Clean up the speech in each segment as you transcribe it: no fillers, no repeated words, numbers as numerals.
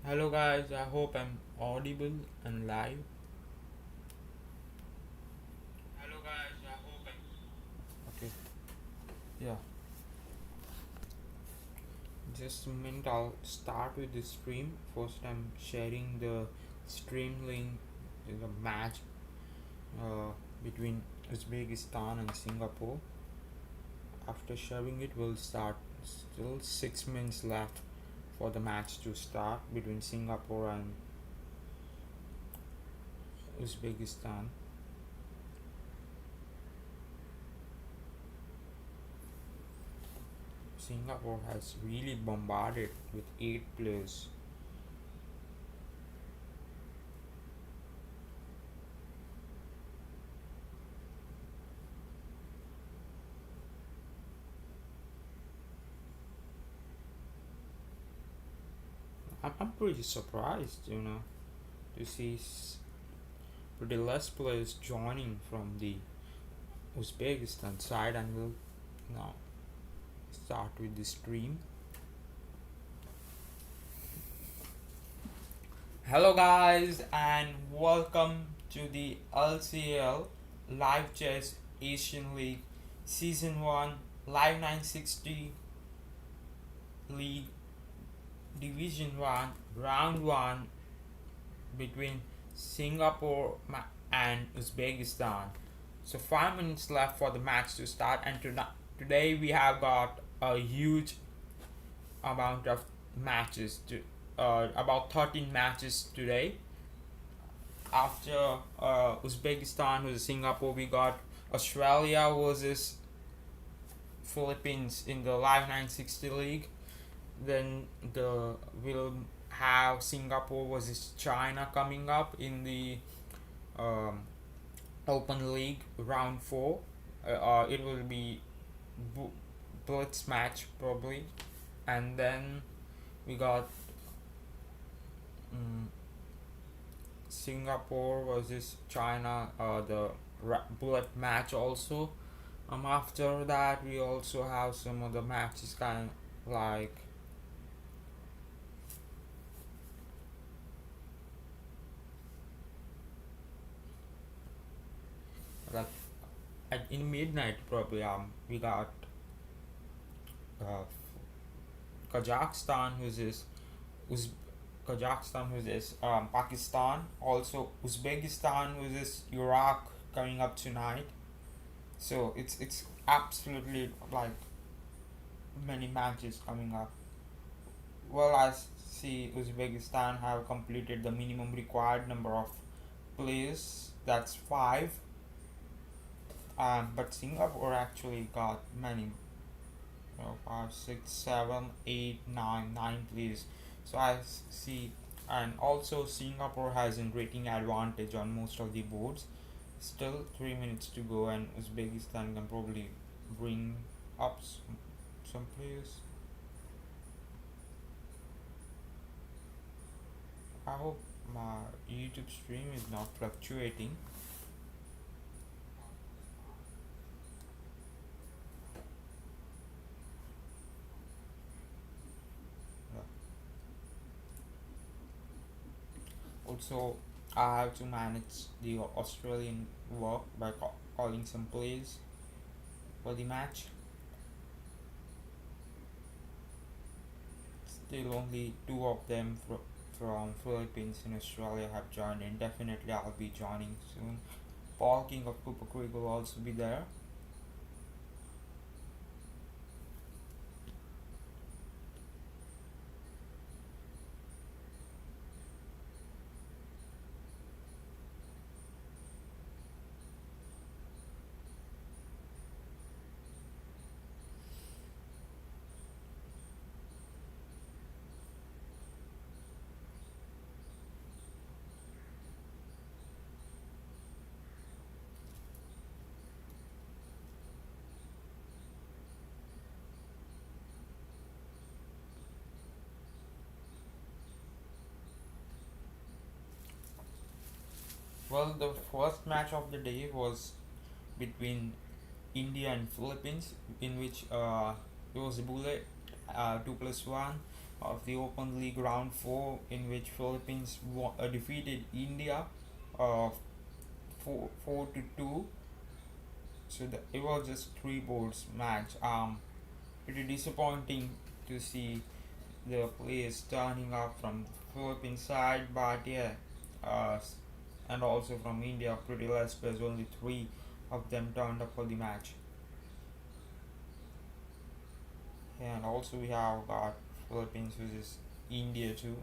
Hello guys, I hope I'm audible and live. Hello guys, I hope Okay, yeah, just a minute. I'll start with the stream. First, I'm sharing the stream link in the match uh, between Uzbekistan and Singapore. After sharing it, we'll start. Still 6 minutes left for the match to start between Singapore and Uzbekistan. Singapore has really bombarded with 8 players. I'm pretty surprised, to see pretty less players joining from the Uzbekistan side, and we'll now start with the stream. Hello, guys, and welcome to the LCL Live Chess Asian League Season 1 Live 960 League Division 1 Round 1 between Singapore and Uzbekistan. So 5 minutes left for the match to start, and today we have got a huge amount of matches to about 13 matches today. After Uzbekistan versus Singapore, we got Australia versus Philippines in the Live 960 League. Then we'll have Singapore versus China coming up in the um, Open League round 4. It will be blitz match probably, and then we got Singapore versus China, the bullet match also. After that we also have some other matches kind of like in midnight probably. We got uh, Kazakhstan versus Uz- Kazakhstan versus Pakistan. Also Uzbekistan versus Iraq coming up tonight. So it's absolutely like many matches coming up. Well, I see Uzbekistan have completed the minimum required number of players. That's 5. But Singapore actually got many. 5, 6, 7, 8, 9 players. So I see, and also Singapore has a rating advantage on most of the boards. Still 3 minutes to go, and Uzbekistan can probably bring up some players. I hope my YouTube stream is not fluctuating. Also, I have to manage the Australian work by calling some plays for the match. Still only 2 of them from Philippines and Australia have joined, and definitely I'll be joining soon. Paul King of Cooper Creek will also be there. Well, the first match of the day was between India and Philippines, in which it was a bullet 2+1. of the Open League Round 4, in which Philippines defeated India uh, 4 to 2. So it was just three boards match. Pretty disappointing to see the players turning up from Philippine side, but yeah, uh, and also from India, pretty less players. Only three of them turned up for the match. And also we have got Philippines versus India too.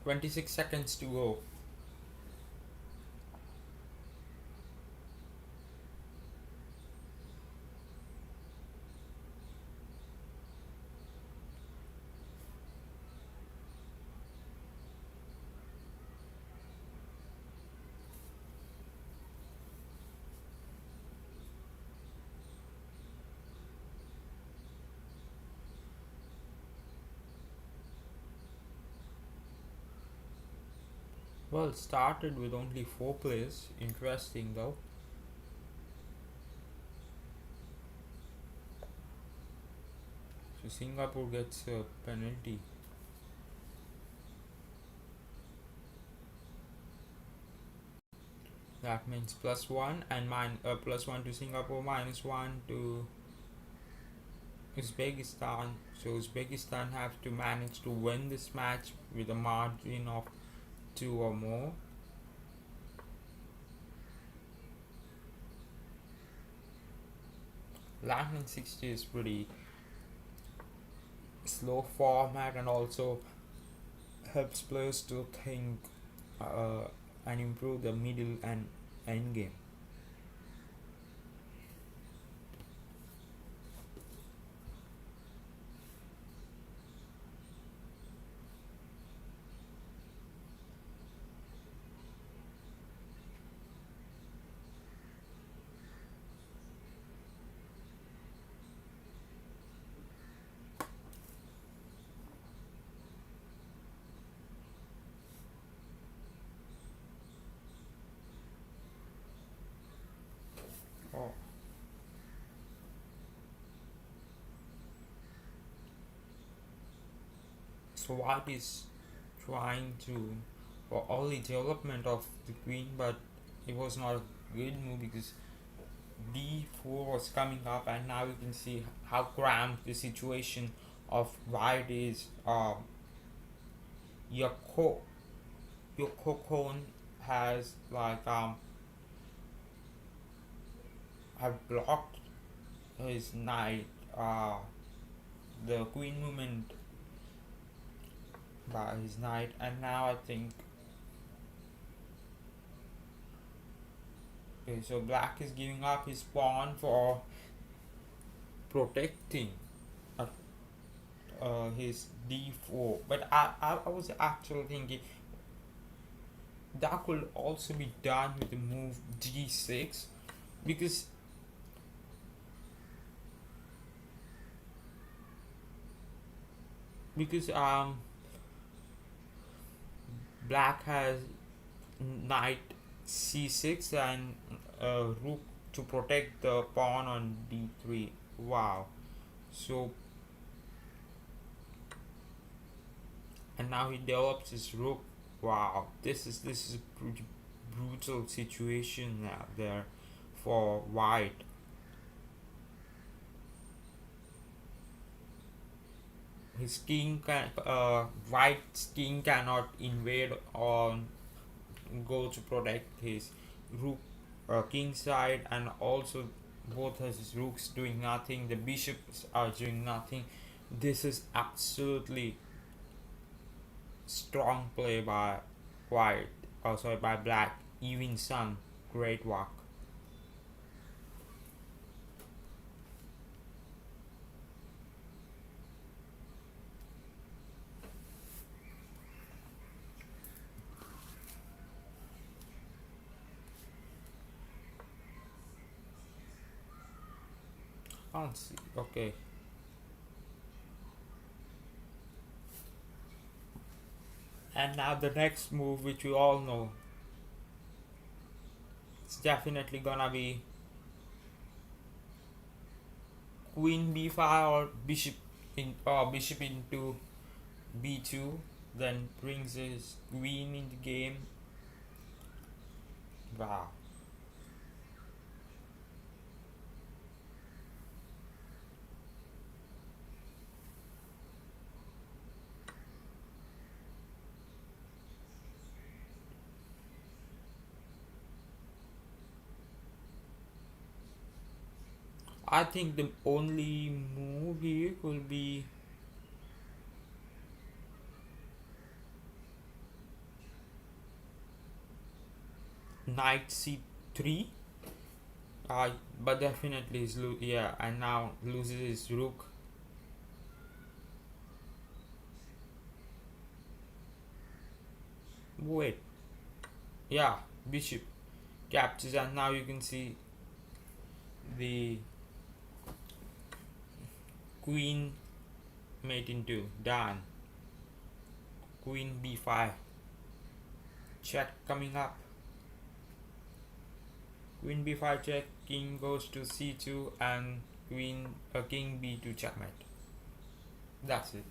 26 seconds to go. Well, it started with only four players. Interesting though. So Singapore gets a penalty. That means +1 and +1 to Singapore, -1 to Uzbekistan. So Uzbekistan have to manage to win this match with a margin of two or more. Lightning 60 is pretty slow format and also helps players to think uh, and improve the middle and end game. Oh. So White is trying to for all the development of the queen, but it was not a good move because d4 was coming up, and now you can see how cramped the situation of White is. Your your cone has like have blocked his knight. The queen movement by his knight, and now I think okay, so black is giving up his pawn for protecting uh, his d4. But I was actually thinking that could also be done with the move g6 because because black has knight c6 and rook to protect the pawn on d3. Wow. So and now he develops his rook. Wow, this is a pretty brutal situation out there for White. His king can White's king cannot invade or go to protect his rook king side, and also both his rooks doing nothing. The bishops are doing nothing. This is absolutely strong play by White. Oh, sorry, by Black. Even Sun, great work. Can't see. Okay. And now the next move, which we all know, it's definitely gonna be queen b5 or bishop into b2. Then brings his queen in the game. Wow. I think the only move here could be knight c3. But definitely is yeah, and now loses his rook. Wait, yeah, bishop captures, and now you can see the queen mate into done. Queen b5 check coming up. Queen b5 check, king goes to c2, and king b2 checkmate. That's it.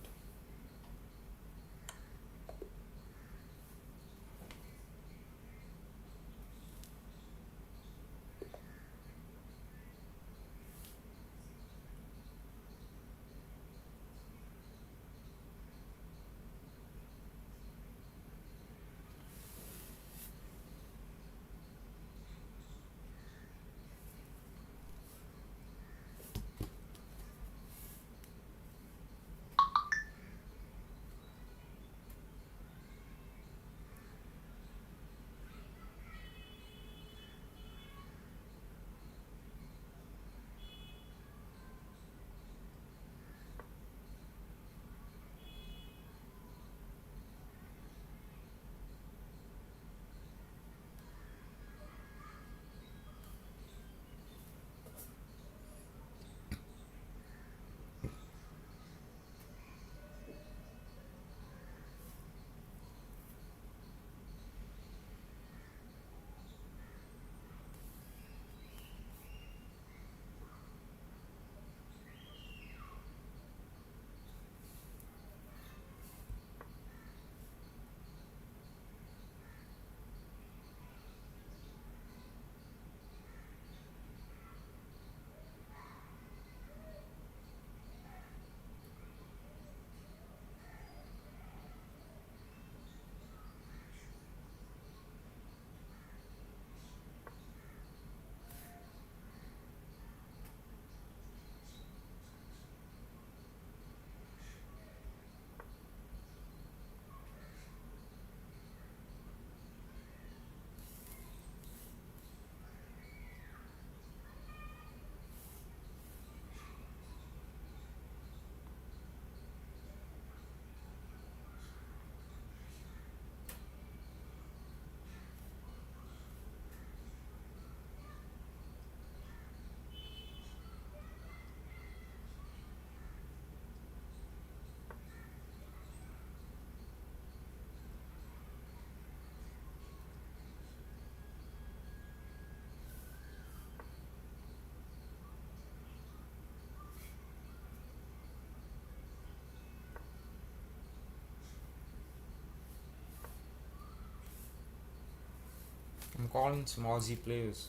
I'm calling some Aussie players.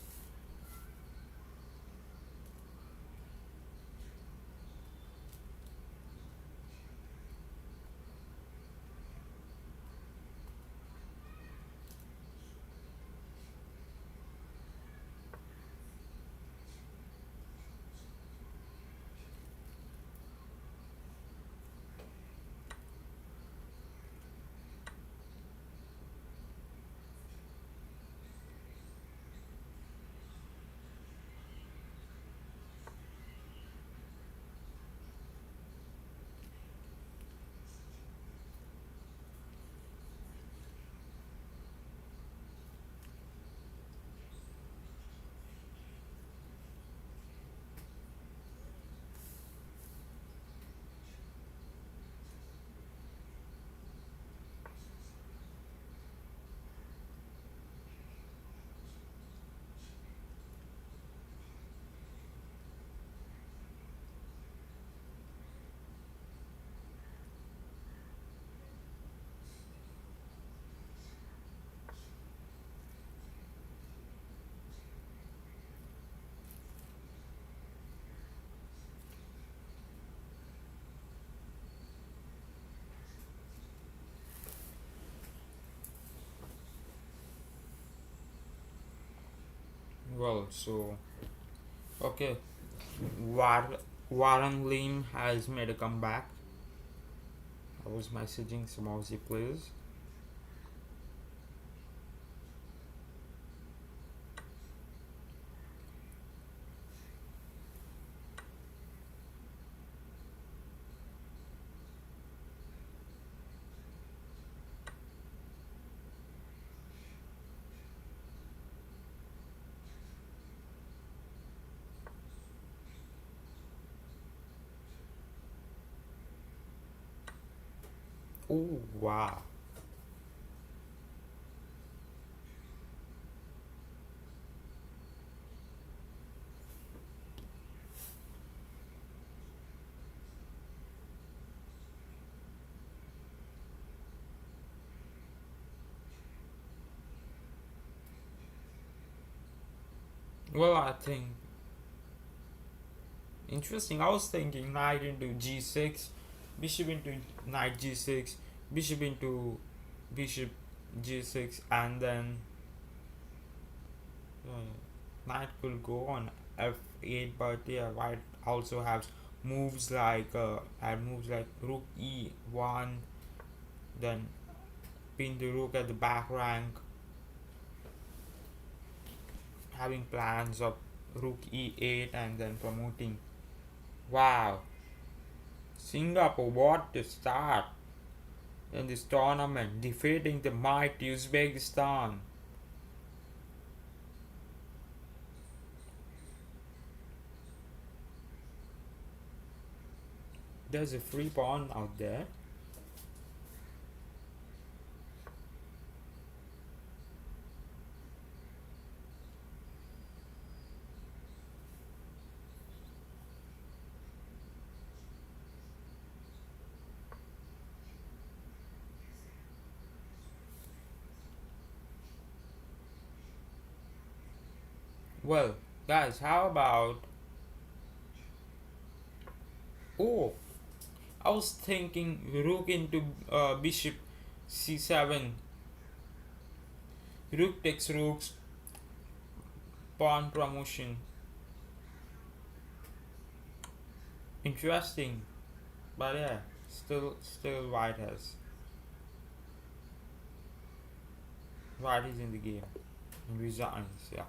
Well, so okay, War- Warren Lim has made a comeback. I was messaging some Aussie players. Oh wow. Well, I think interesting. I was thinking knight into g6, bishop into knight g6, bishop into bishop g6, and then knight could go on f8. But yeah, white also has moves like rook e1, then pin the rook at the back rank, having plans of rook e8 and then promoting. Wow, Singapore, what to start in this tournament, defeating the mighty Uzbekistan. There's a free pawn out there. Well, guys, how about. Oh, I was thinking rook into bishop c7. Rook takes rooks, pawn promotion. Interesting, but yeah, still white is in the game and resigns. Yeah,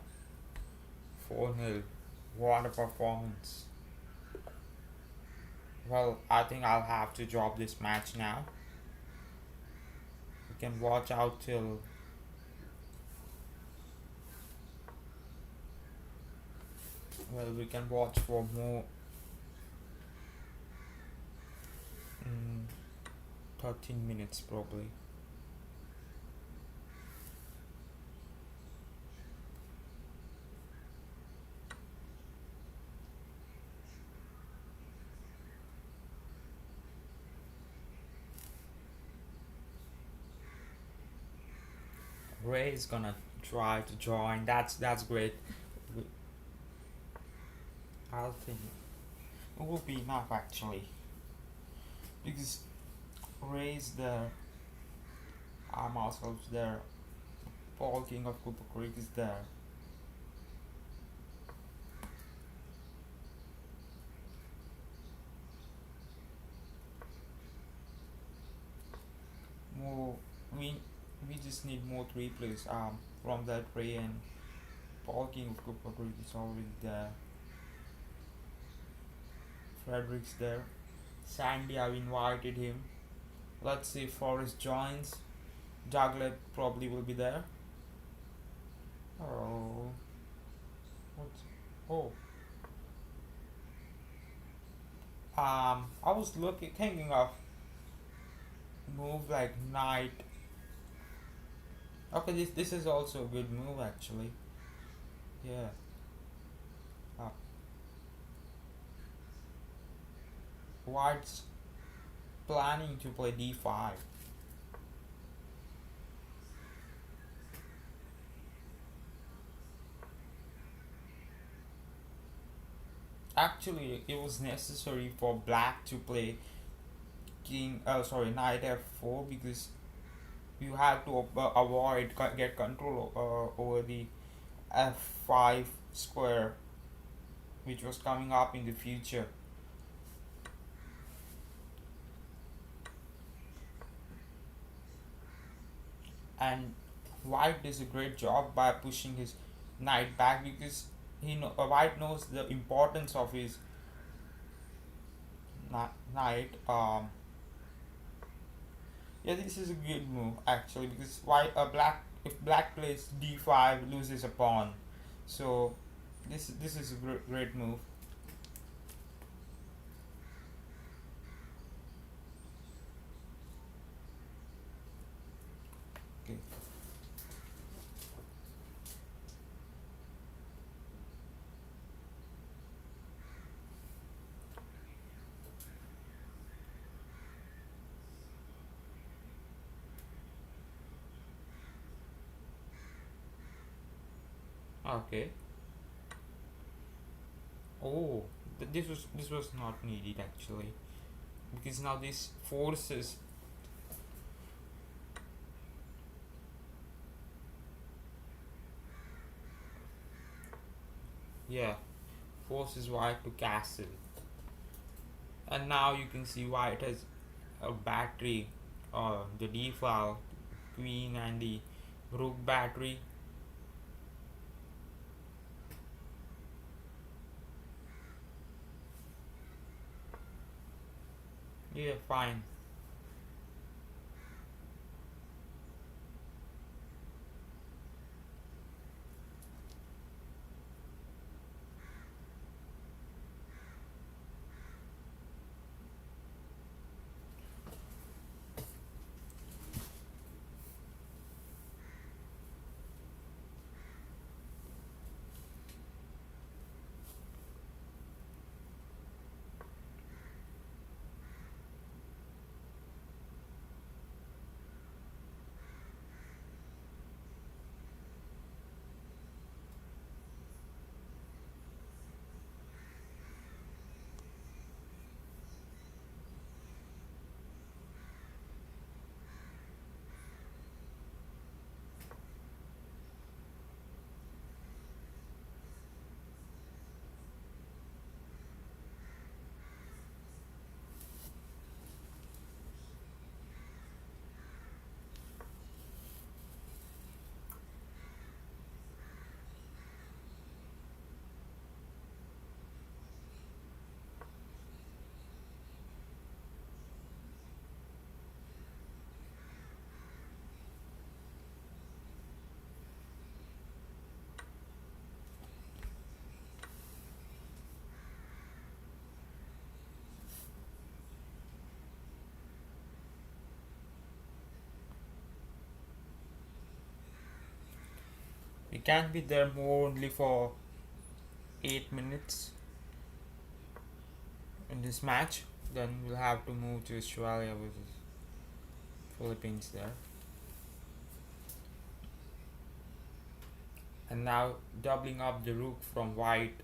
4-0. What a performance. Well, I think I'll have to drop this match now. We can watch out till. Well, we can watch for more. mm, 13 minutes probably. Ray is gonna try to join. That's great. I think it will be enough actually because Ray's there. I'm also there. Paul King of Cooper Creek is there. More we we just need more three players. From that Ray and Paul King of Cooper Creek is already there. Frederick's there. Sandy, I've invited him. Let's see if Forrest joins. Douglas probably will be there. Oh, what's oh I was thinking of move like knight. Okay, this is also a good move actually. Yeah. Uh, White's planning to play d5. Actually, it was necessary for black to play knight f4 because you had to avoid get control over the f5 square which was coming up in the future. And White does a great job by pushing his knight back because White knows the importance of his knight. Yeah, this is a good move actually because white black if black plays d5 loses a pawn, so this is a great move. Okay. Okay. Oh, this was not needed actually because now this forces, yeah, forces white to castle. And now you can see white has a battery, the d file, queen and the rook battery. Yeah, fine. We can't be there more only for 8 minutes in this match. Then we'll have to move to Australia versus Philippines there. And now doubling up the rook from white.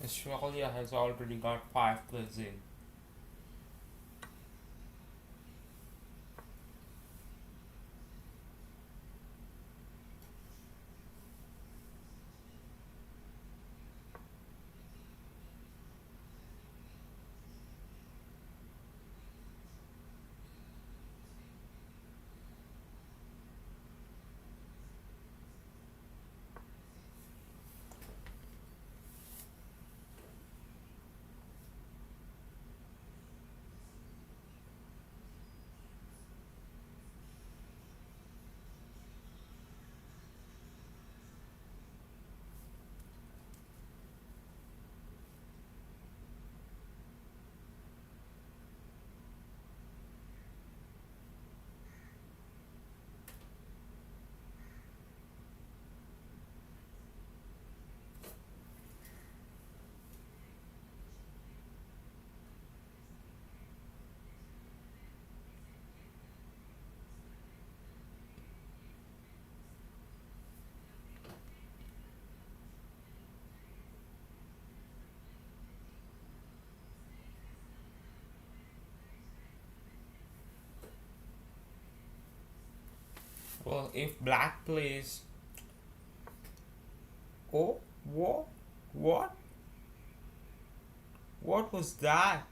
Australia has already got 5 plus in. Well, if black plays, oh, what, what, what was that?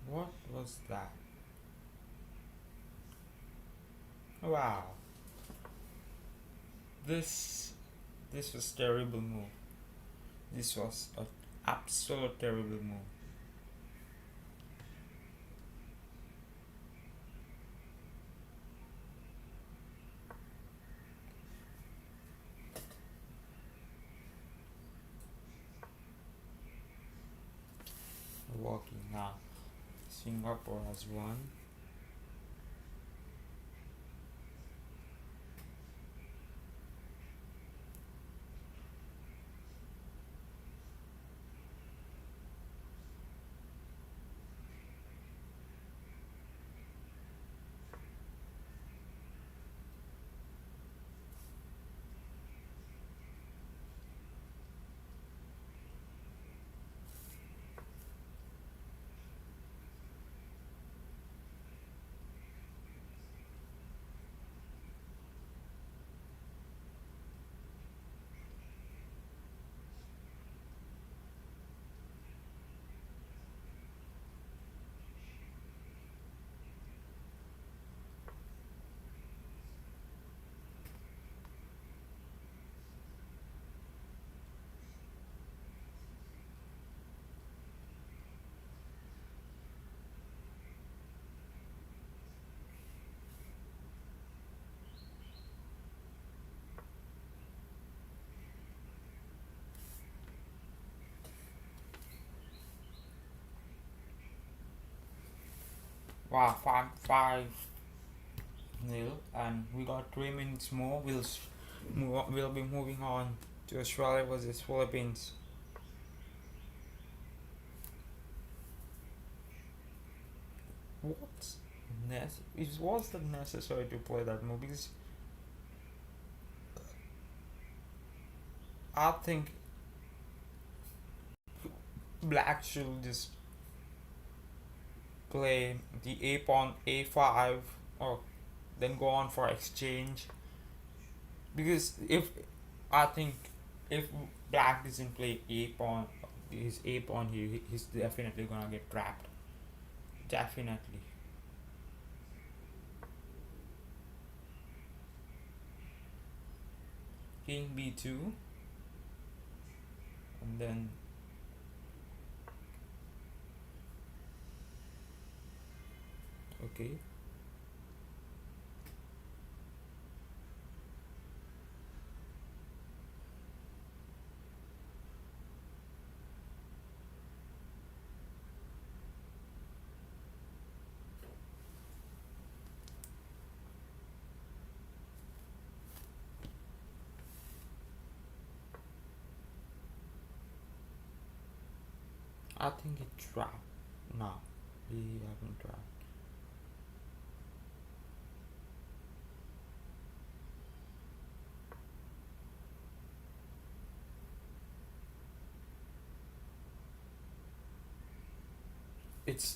What was that? Wow, this this was terrible move. This was an absolute terrible move. Walking now. Singapore has won. Wow, 5-0, and we got 3 minutes more. We'll be moving on to Australia versus Philippines. What? It was that necessary to play that move? Because I think Black should just play the A pawn A5, or then go on for exchange. Because if I think if Black doesn't play A pawn, his A pawn here, he's definitely gonna get trapped. Definitely. King B2, and then okay. I think it trapped. No, we haven't trapped.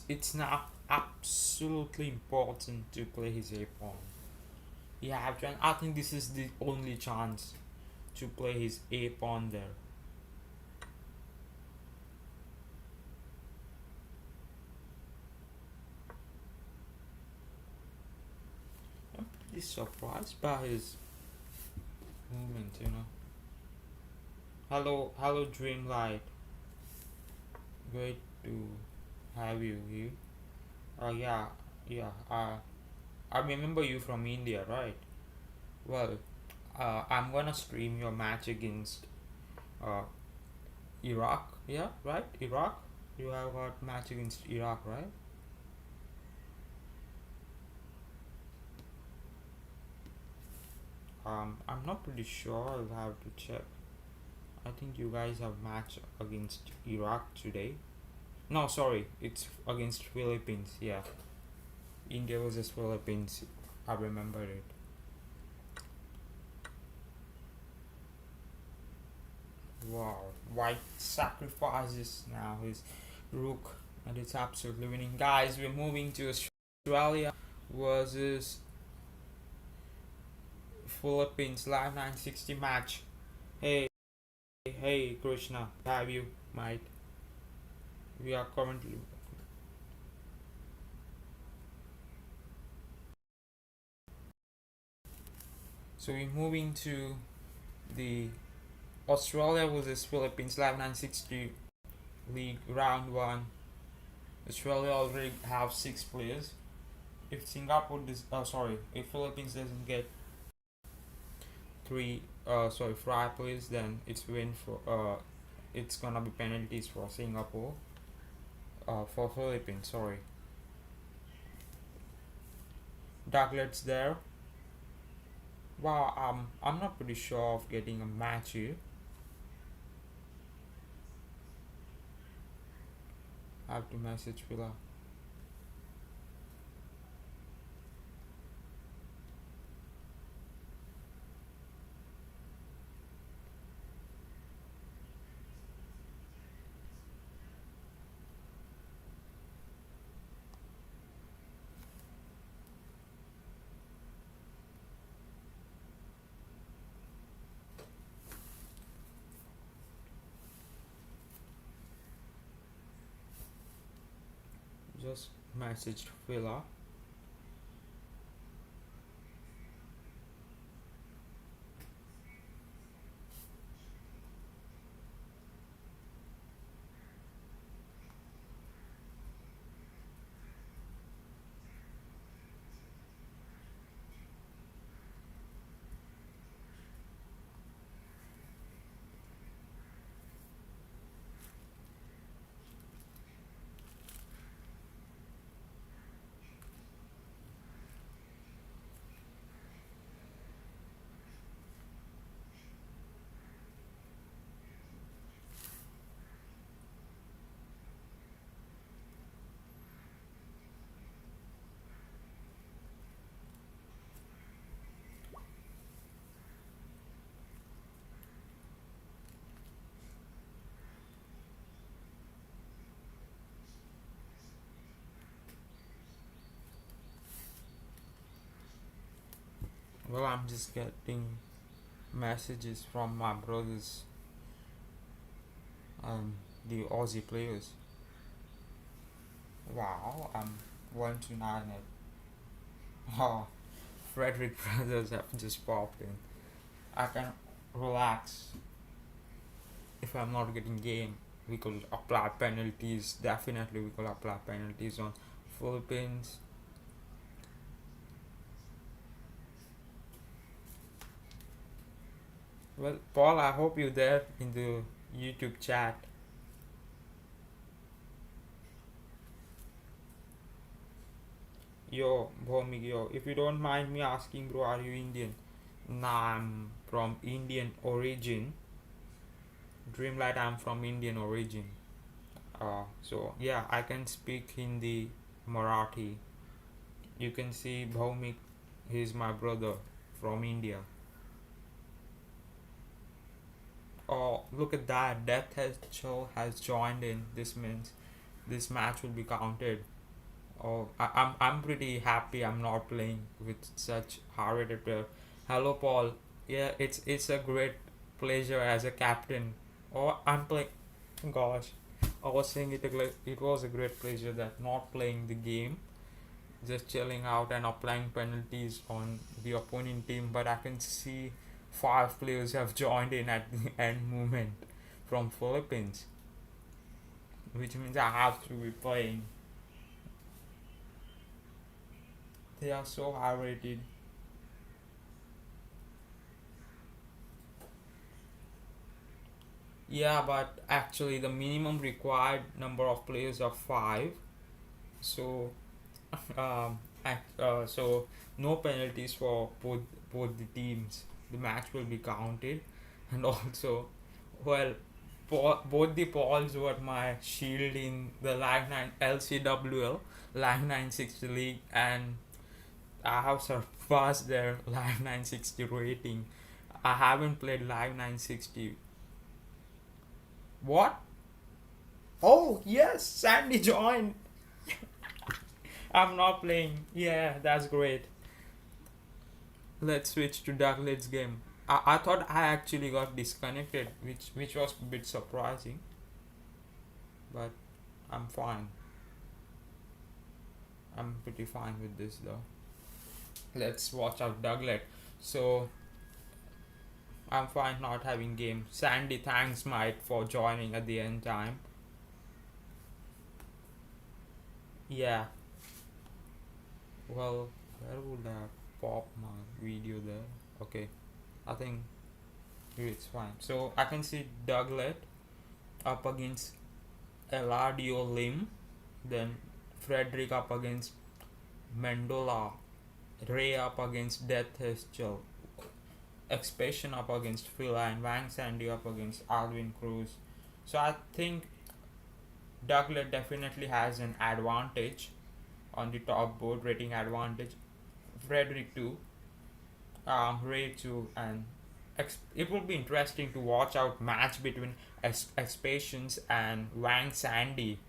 It's now absolutely important to play his A pawn. You have to. I think this is the only chance to play his A pawn there. I'm pretty surprised by his movement. Hello, Dreamlight. Great to have you here. Yeah, yeah. I remember you from India, right? Well, I'm gonna stream your match against uh, Iraq. Yeah, right? Iraq. You have got match against Iraq, right? I'm not pretty sure. I'll have to check. I think you guys have match against Iraq today. No, sorry, it's against Philippines. Yeah, India versus Philippines. I remember it. Wow, White sacrifices now his rook and it's absolutely winning. Guys, we're moving to Australia versus Philippines live 960 match. Hey, Krishna, have you, mate? We are currently. So we're moving to the Australia versus Philippines live 960 league round one. Australia already have 6 players. If Singapore does, if Philippines doesn't get 5 players, then it's gonna be penalties for Singapore. For Philippines, sorry. Douglas there. Wow, I'm not pretty sure of getting a match here. I have to message Villa. Just messaged Villa. Well, I'm just getting messages from my brothers, the Aussie players. Wow, I'm 129 at. Oh, Frederick Brothers have just popped in. I can relax if I'm not getting game. We could apply penalties. Definitely, we could apply penalties on Philippines. Well, Paul, I hope you're there in the YouTube chat. Yo, Bhomik, yo, if you don't mind me asking, bro, are you Indian? Nah, I'm from Indian origin. Dreamlight, I'm from Indian origin. So yeah, I can speak Hindi, Marathi. You can see Bhomik, he's my brother from India. Oh, look at that! Death has joined in. This means this match will be counted. Oh, I'm pretty happy. I'm not playing with such hard-rated player. Hello, Paul. Yeah, it's a great pleasure as a captain. Oh, I'm playing. Gosh, I was saying it was a great pleasure that not playing the game, just chilling out and applying penalties on the opponent team. But I can see 5 players have joined in at the end movement from Philippines, which means I have to be playing. They are so high rated. Yeah, but actually the minimum required number of players are 5. So so no penalties for both the teams. The match will be counted, and also, well, both the Pauls were my shield in the Live 9 LCWL Live 960 League, and I have surpassed their Live 960 rating. I haven't played Live 960. What? Oh yes, Sandy joined. I'm not playing. Yeah, that's great. Let's switch to Douglas' game. I thought I actually got disconnected, which was a bit surprising, but I'm fine. I'm pretty fine with this though. Let's watch out Douglas. So I'm fine not having game. Sandy thanks Mike for joining at the end time. Yeah. Well, where would I pop my video there? Okay. I think it's fine. So I can see Douglas up against Eladio Lim, then Frederick up against Mendola, Ray up against Death Hestel, Expedition up against Phila, and Wang Sandy up against Alvin Cruz. So I think Douglas definitely has an advantage on the top board, rating advantage. Frederick too, Ray too, and it will be interesting to watch out match between Expeditions and Wang Sandy.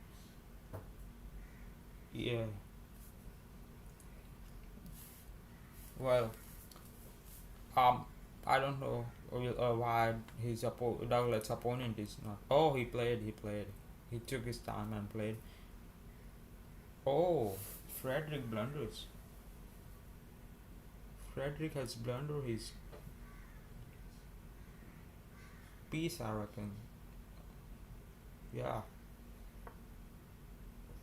Yeah. Well, um, I don't know why Douglas' opponent is not. Oh, he played. He played. He took his time and played. Oh, Frederick blunders. Frederick has blundered his piece, I reckon. Yeah.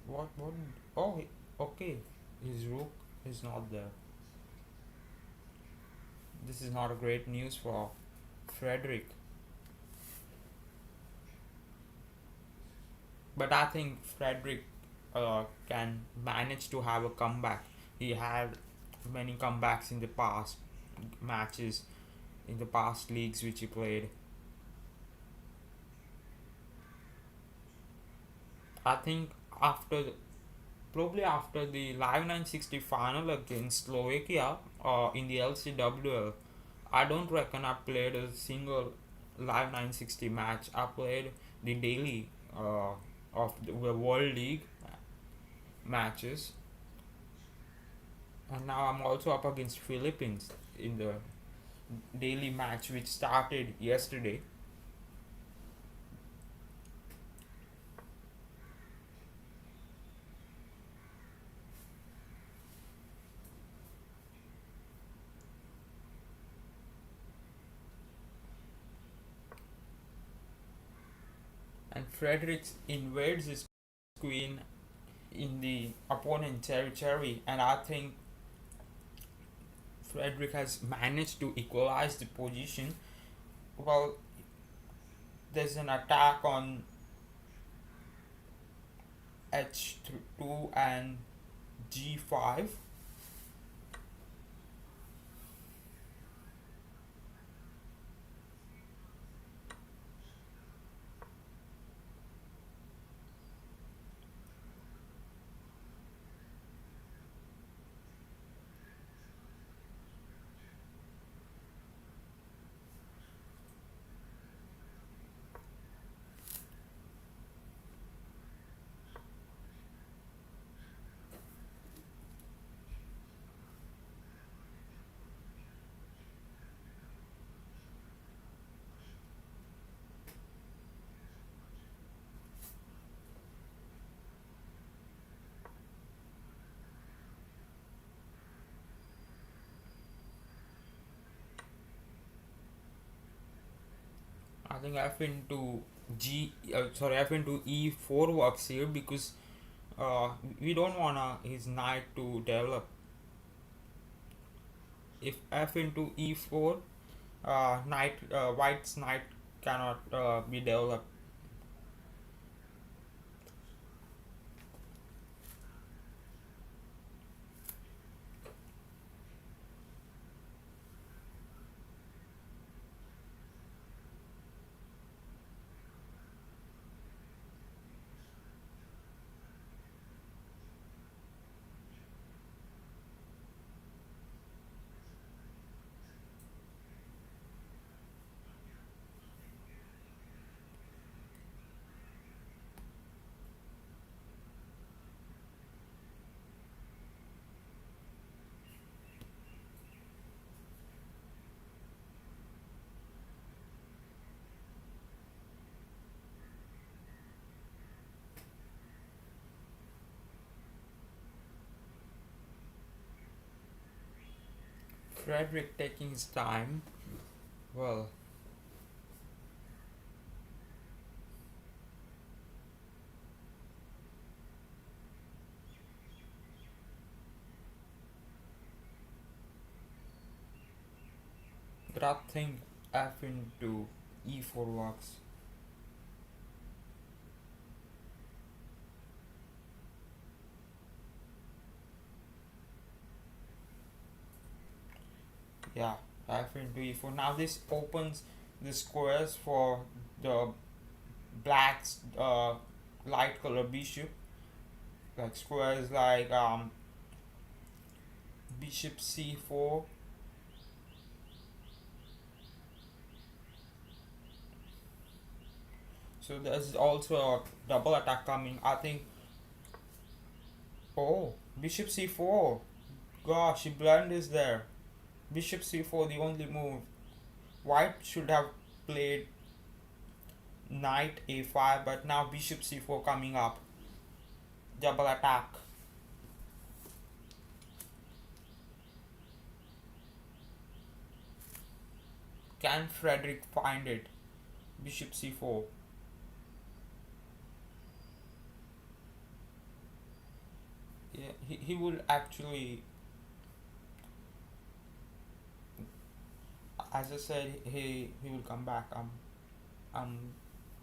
What? What? Oh, okay. His rook is not there. This is not a great news for Frederick. But I think Frederick can manage to have a comeback. He had many comebacks in the past matches, in the past leagues which he played. I think after probably after the Live 960 final against Slovakia in the LCWL, I don't reckon I played a single Live 960 match. I played the daily of the World League matches, and now I'm also up against Philippines in the daily match which started yesterday. And Fredericks invades his queen in the opponent territory, and I think Frederick has managed to equalize the position. Well, there's an attack on h2 and g5. I think f into f into e4 works here because we don't wanna his knight to develop. If f into e4, white's knight cannot be developed. Frederick taking his time. Well, but I think f into e4 works. Yeah, f into e4. Now this opens the squares for the black's light color bishop, like squares like bishop c4. So there's also a double attack coming. I think. Oh, bishop c4. Gosh, he blunders there. Bishop c4, the only move. White should have played knight a5, but now bishop c4 coming up. Double attack. Can Frederick find it? Bishop c4. Yeah, he will actually, as I said, he will come back. I'm,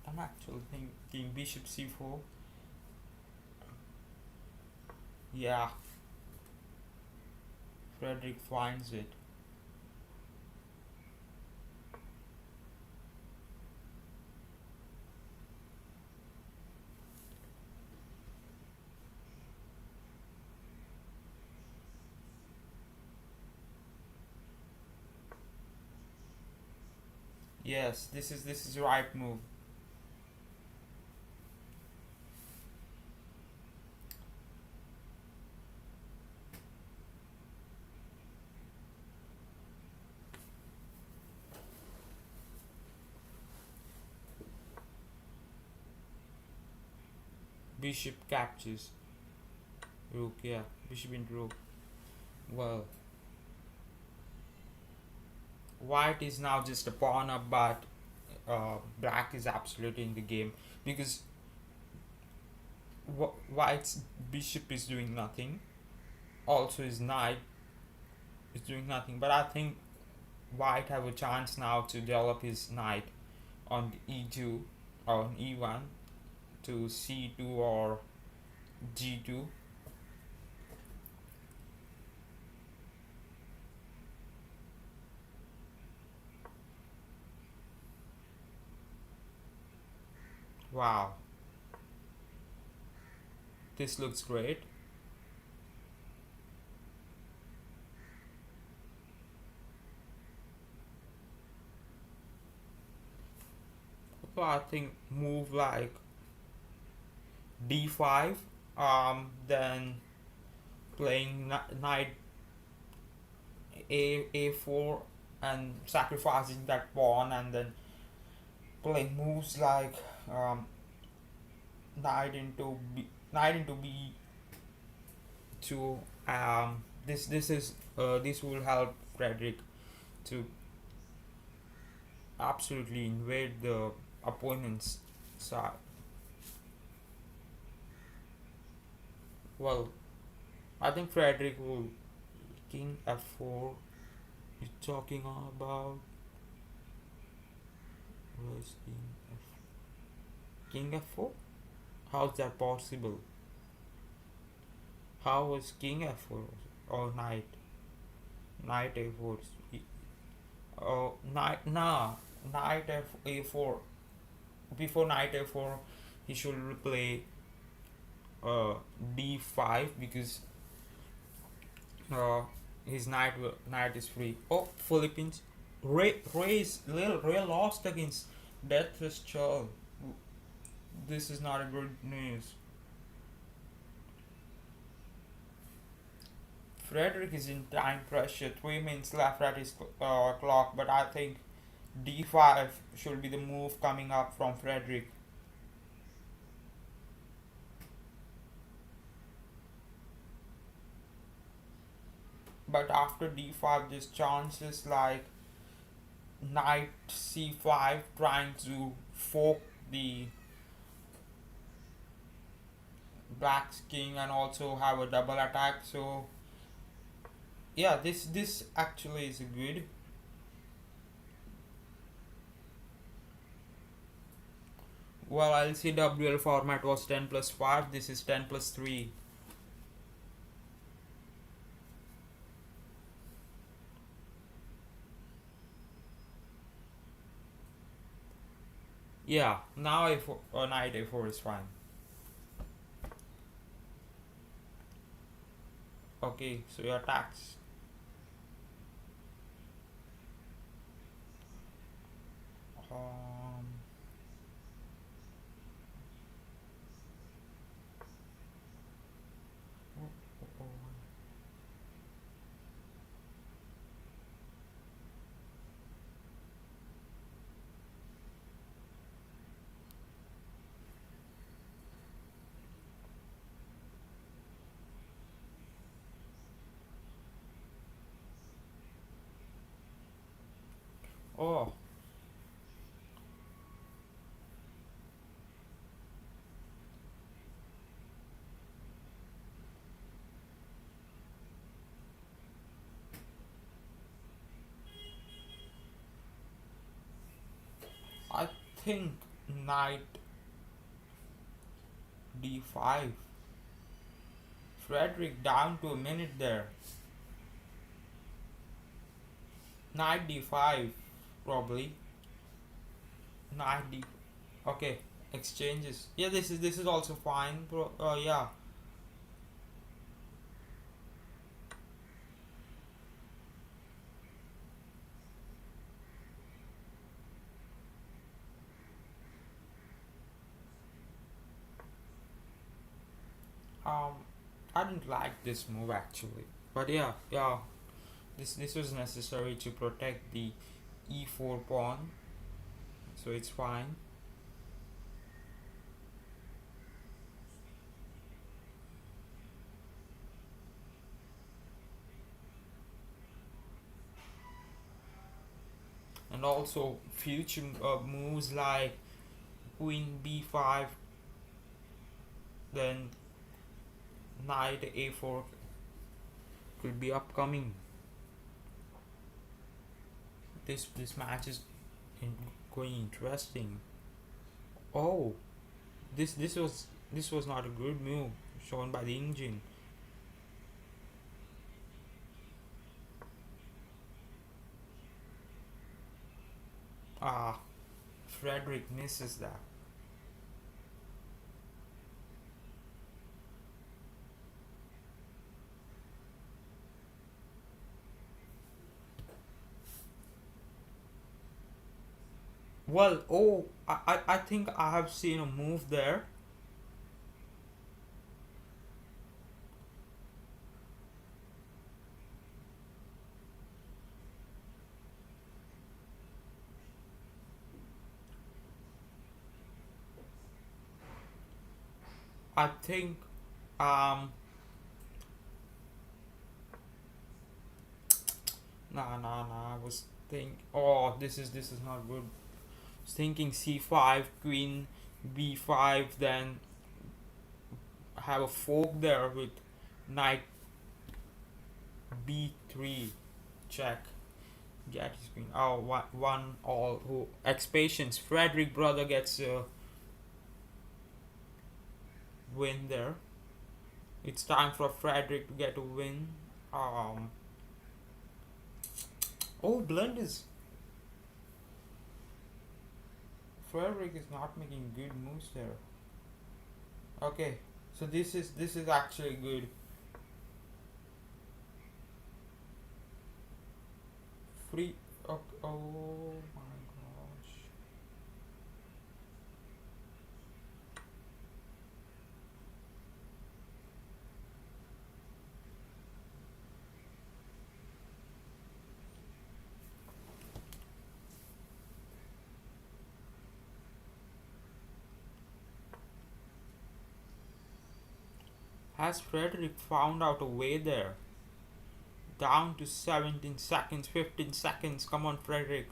I'm actually thinking bishop c4. Yeah, Frederick finds it. Yes, this is the right move. Bishop captures rook. Yeah, bishop into rook. Well, white is now just a pawn up, but black is absolutely in the game because white's bishop is doing nothing. Also, his knight is doing nothing. But I think white have a chance now to develop his knight on e2 or on e1 to c2 or g2. Wow, this looks great. So I think move like d5, then playing knight a4 and sacrificing that pawn, and then playing moves like um, knight into b2. This will help Frederick to absolutely invade the opponent's side. Well, I think Frederick will king f4. You're talking about where's king f4? How's that possible? How was king f4 or knight a4? Oh, knight a4. Before knight a4, he should play d5 because uh, his knight is free. Oh, Philippines. Ray lost against Deathless Charles. This is not a good news. Frederick is in time pressure. 3 minutes left at his clock, but I think d5 should be the move coming up from Frederick. but after d5 there's chances like knight c5 trying to fork the black's king and also have a double attack. So yeah, this actually is good. Well, LCWL format was 10 plus 5, this is 10 plus 3. Yeah, now a4, knight a4 is fine. Okay, so your attacks. Um, oh, I think knight d5. Frederick down to a minute there. Knight d5, probably. Knight d. Okay, exchanges. Yeah, this is also fine, bro. Yeah. Um, I didn't like this move actually, but yeah, yeah. This was necessary to protect the e4 pawn, so it's fine. And also future moves like queen b5, then knight a4 could be upcoming. This match is going interesting. Oh, this was not a good move shown by the engine. Ah, Frederick misses that. Well, oh, I think I have seen a move there. I think um nah. I was think. Oh, this is not good. I was thinking c5, queen b5, then have a fork there with knight b3 check. Get his queen. Oh, one all who expatience. Frederick brother gets a win there. It's time for Frederick to get a win. Um. Oh, blunders. Frederick is not making good moves there. Okay, so this is actually good. Free. Oh, oh my gosh. Has Frederick found out a way there? Down to 17 seconds, 15 seconds. Come on, Frederick.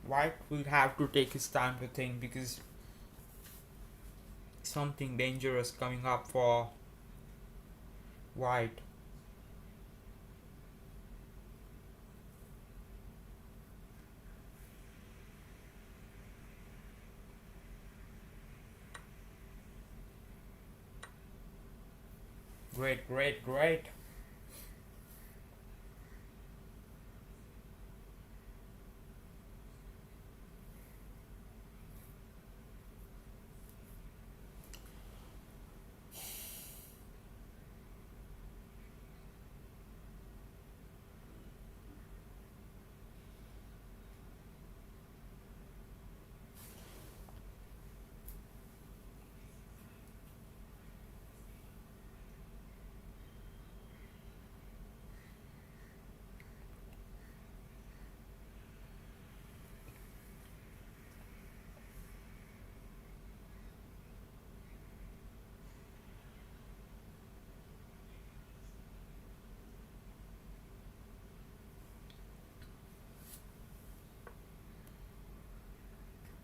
White will have to take his time to think because something dangerous coming up for White. Great, great, great.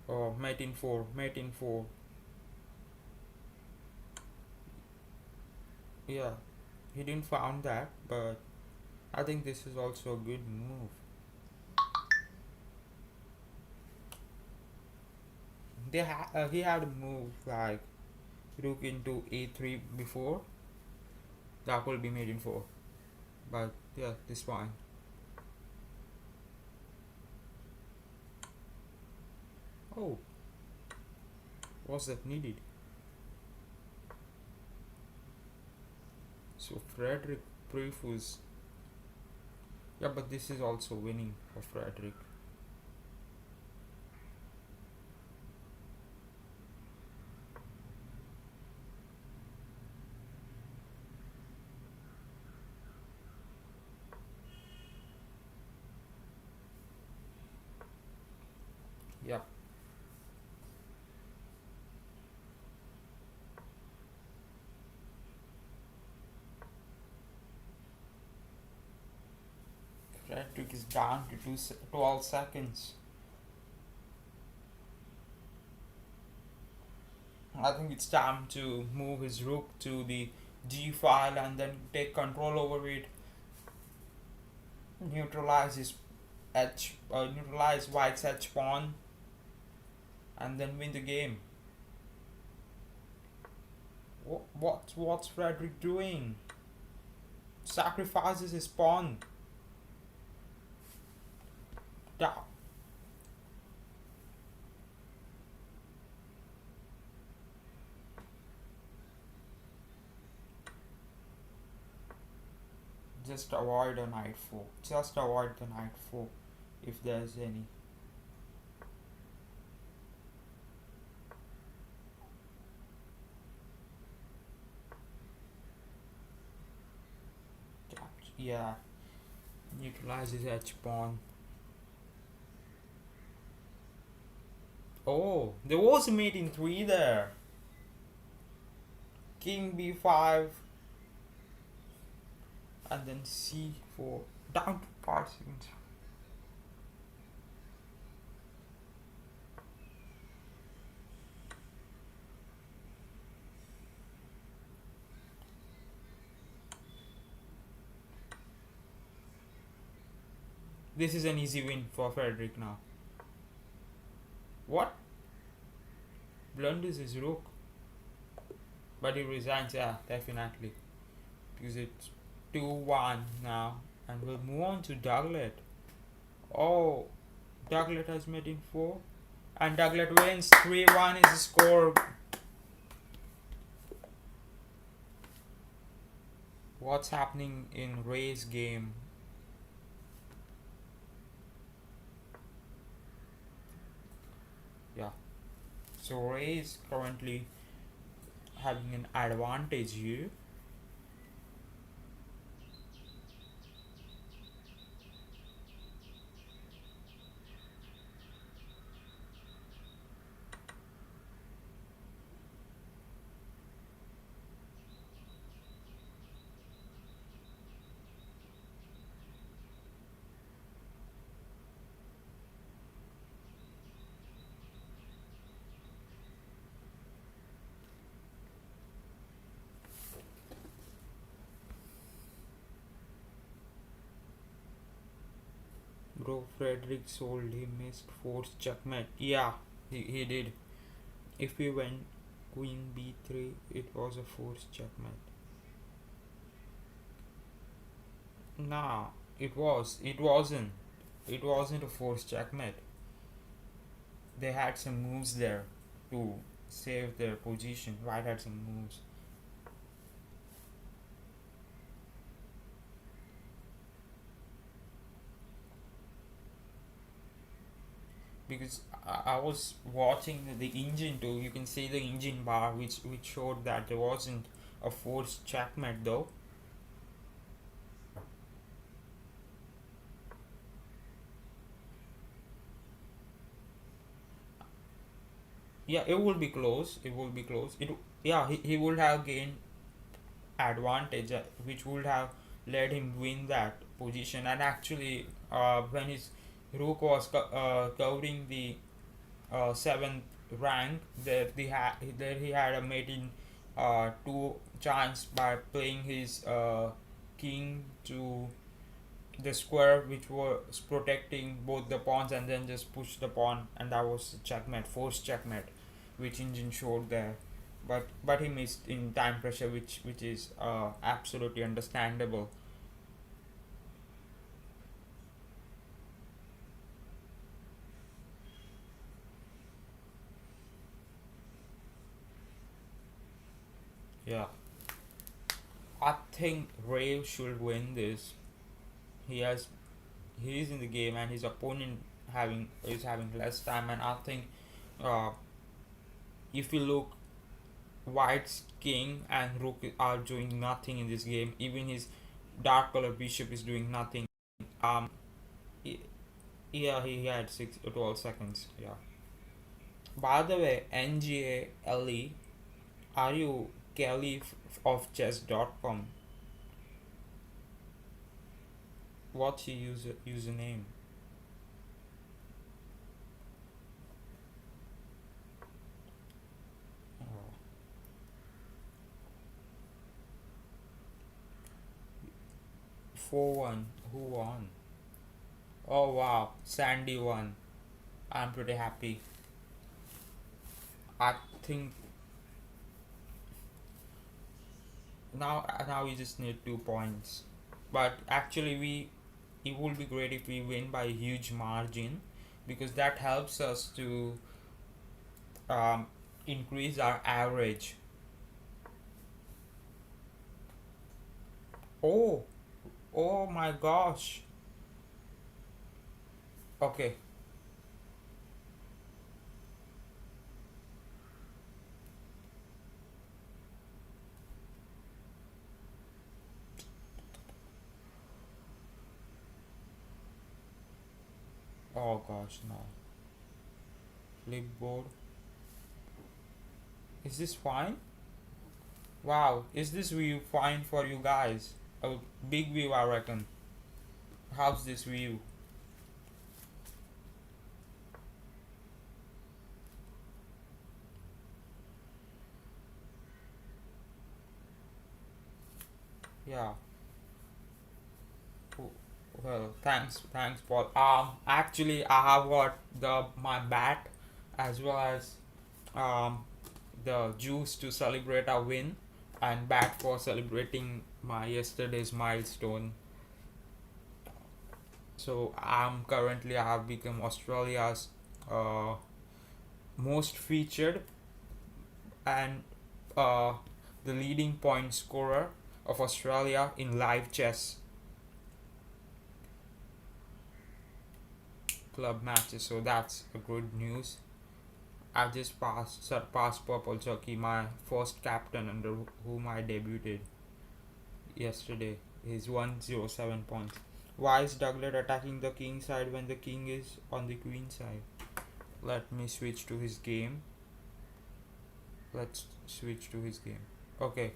Oh, mate in 4, mate in 4. Yeah, he didn't found that, but I think this is also a good move. He had a move like rook into a3 before. That will be made in 4. But yeah, this fine. Oh, was that needed? So Frederick prefers. Yeah, but this is also winning for Frederick. Yeah. Frederick is down to 12 seconds. I think it's time to move his rook to the g file and then take control over it. Neutralize his neutralize White's h pawn, and then win the game. What's Frederick doing? Sacrifices his pawn. Da- Just avoid a knight 4. Just avoid the knight 4 if there's any. Yeah, neutralizes h pawn. Oh, there was a mate in 3 there. King b5 and then c4. Down to 5 seconds. This is an easy win for Frederick now. What? Blunders his rook. But he resigns, yeah, definitely. Because it's 2-1 now. And we'll move on to Douglas. Oh, Douglas has made in 4. And Douglas wins. 3-1 is the score. What's happening in Ray's game? Yeah. So Ray is currently having an advantage here. Bro, Frederick sold, he missed forced checkmate. Yeah, he did. If we went queen b3, it was a forced checkmate. Nah, it wasn't. It wasn't a forced checkmate. They had some moves there to save their position. White had some moves. Because I was watching the engine too. You can see the engine bar, which showed that there wasn't a forced checkmate though. Yeah, it will be close. It will be close. It Yeah, he would have gained advantage, which would have let him win that position. And actually, when his rook was covering the seventh rank, there he had a mate in two chance by playing his king to the square, which was protecting both the pawns, and then just push the pawn, and that was checkmate, forced checkmate, which engine showed there. But he missed in time pressure, which is absolutely understandable. Yeah, I think Ray should win this. He has he is in the game, and his opponent having less time. And I think uh, if you look, White's king and rook are doing nothing in this game. Even his dark color bishop is doing nothing. Um, yeah, he had 12 seconds. Yeah. By the way, NGALE, are you Kelly of chess.com? What's your username? Oh, 4-1. Who won? Oh wow, Sandy won. I'm pretty happy. I think now we just need 2 points. But actually, it would be great if we win by a huge margin, because that helps us to um, increase our average. Oh, oh my gosh. Okay. Oh gosh, no. Flipboard. Is this fine? Wow, is this view fine for you guys? A big view, I reckon. How's this view? Yeah. Oh, well, thanks, Paul. Actually, I have got the my bat as well as um the juice to celebrate a win, and bat for celebrating my yesterday's milestone. So I have become Australia's uh, most featured and uh, the leading point scorer of Australia in live chess club matches. So that's a good news. I just surpassed Purple Chucky, my first captain under whom I debuted yesterday. He's 107 points. Why is Douglas attacking the king side when the king is on the queen side? Let me switch to his game. Let's switch to his game. Okay.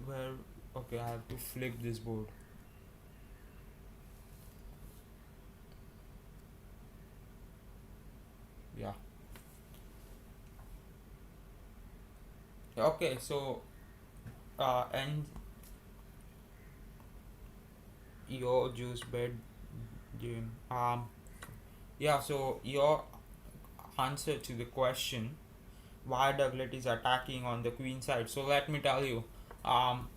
Where? Okay, I have to flip this board. Yeah. Okay, so and your juice bed game. Yeah. So your answer to the question why Douglas is attacking on the queen side. So let me tell you, um,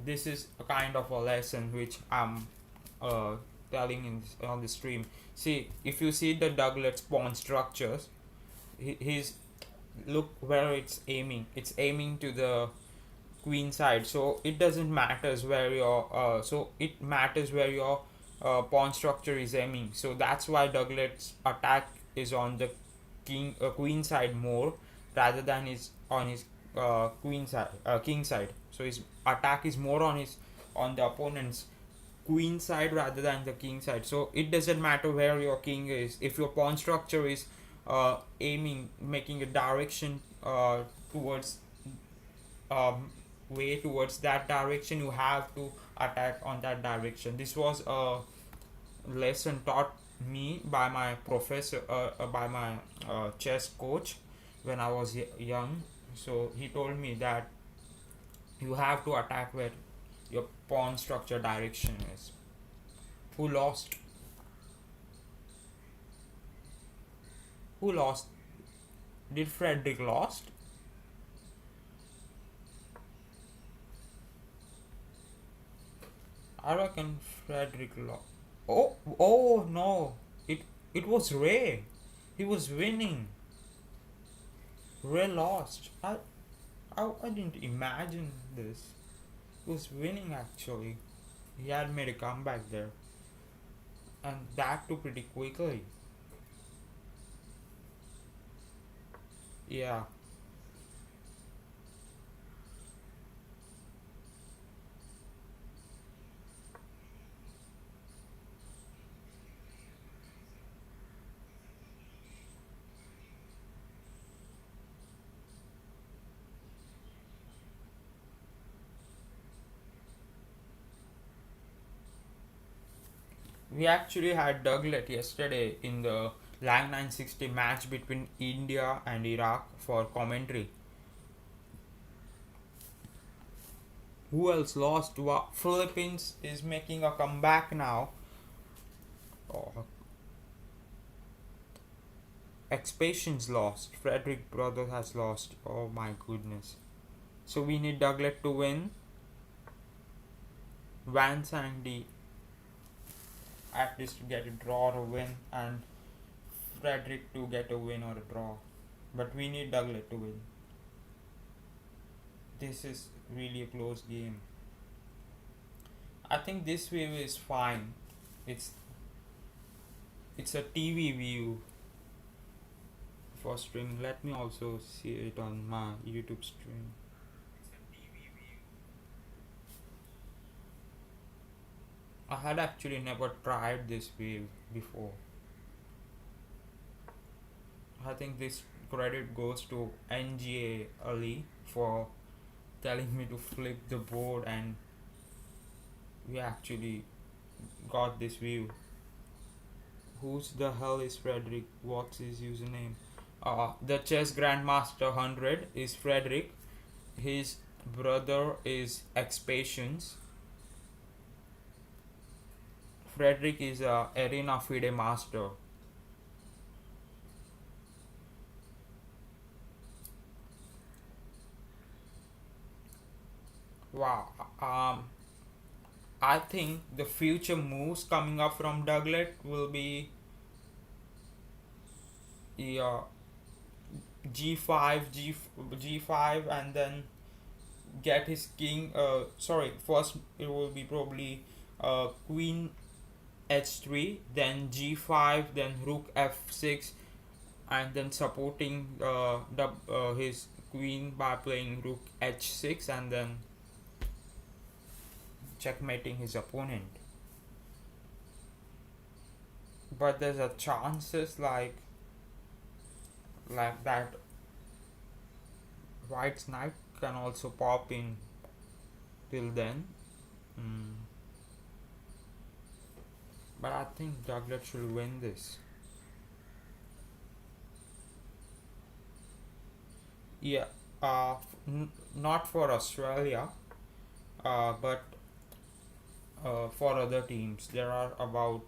this is a kind of a lesson which I'm uh, telling on the stream. See, if you see the Douglas pawn structures, he's look where it's aiming. It's aiming to the queen side. So it doesn't matters where your so it matters where your pawn structure is aiming. So that's why Douglas attack is on the queen side more rather than his on his king side. So his attack is more on the opponent's queen side rather than the king side. So it doesn't matter where your king is. If your pawn structure is aiming, making a direction towards way towards that direction, you have to attack on that direction. This was a lesson taught me by my professor, by my chess coach when I was young. So he told me that you have to attack where your pawn structure direction is. Who lost? Who lost? Did Frederick lost? I reckon Frederick lost. Oh no! It was Ray. He was winning. Ray lost. I didn't imagine this. He was winning actually. He had made a comeback there, and that too pretty quickly. Yeah. We actually had Douglas yesterday in the Lang 960 match between India and Iraq for commentary. Who else lost? Philippines is making a comeback now. Oh, Expatians lost. Frederick Brother has lost. Oh my goodness. So we need Douglas to win. Vance and D at least to get a draw or a win, and Frederick to get a win or a draw. But we need Douglas to win. This is really a close game. I think this view is fine. It's it's a TV view for streaming. Let me also see it on my YouTube stream. I had actually never tried this view before. I think this credit goes to NGA Ali for telling me to flip the board, and we actually got this view. Who's the hell is Frederick? What's his username? The chess grandmaster 100 is Frederick. His brother is Expatians. Frederick is a arena FIDE master. Wow. I think the future moves coming up from Douglas will be yeah, G5, G5, and then get his king. Sorry, first it will be probably Queen H3, then G5, then Rook F6, and then supporting his queen by playing rook h6 and then checkmating his opponent. But there's a chances like that white's knight can also pop in till then. Mm. But I think Douglas should win this. Yeah, not for Australia, but for other teams. There are about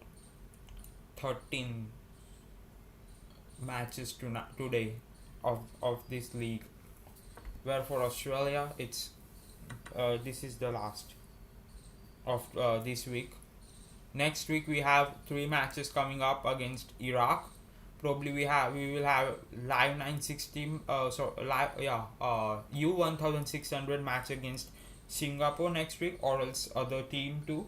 13 matches today of this league. Where for Australia, it's this is the last of this week. Next week we have three matches coming up against Iraq. Probably we will have live 960 live U1600 match against Singapore next week, or else other team too,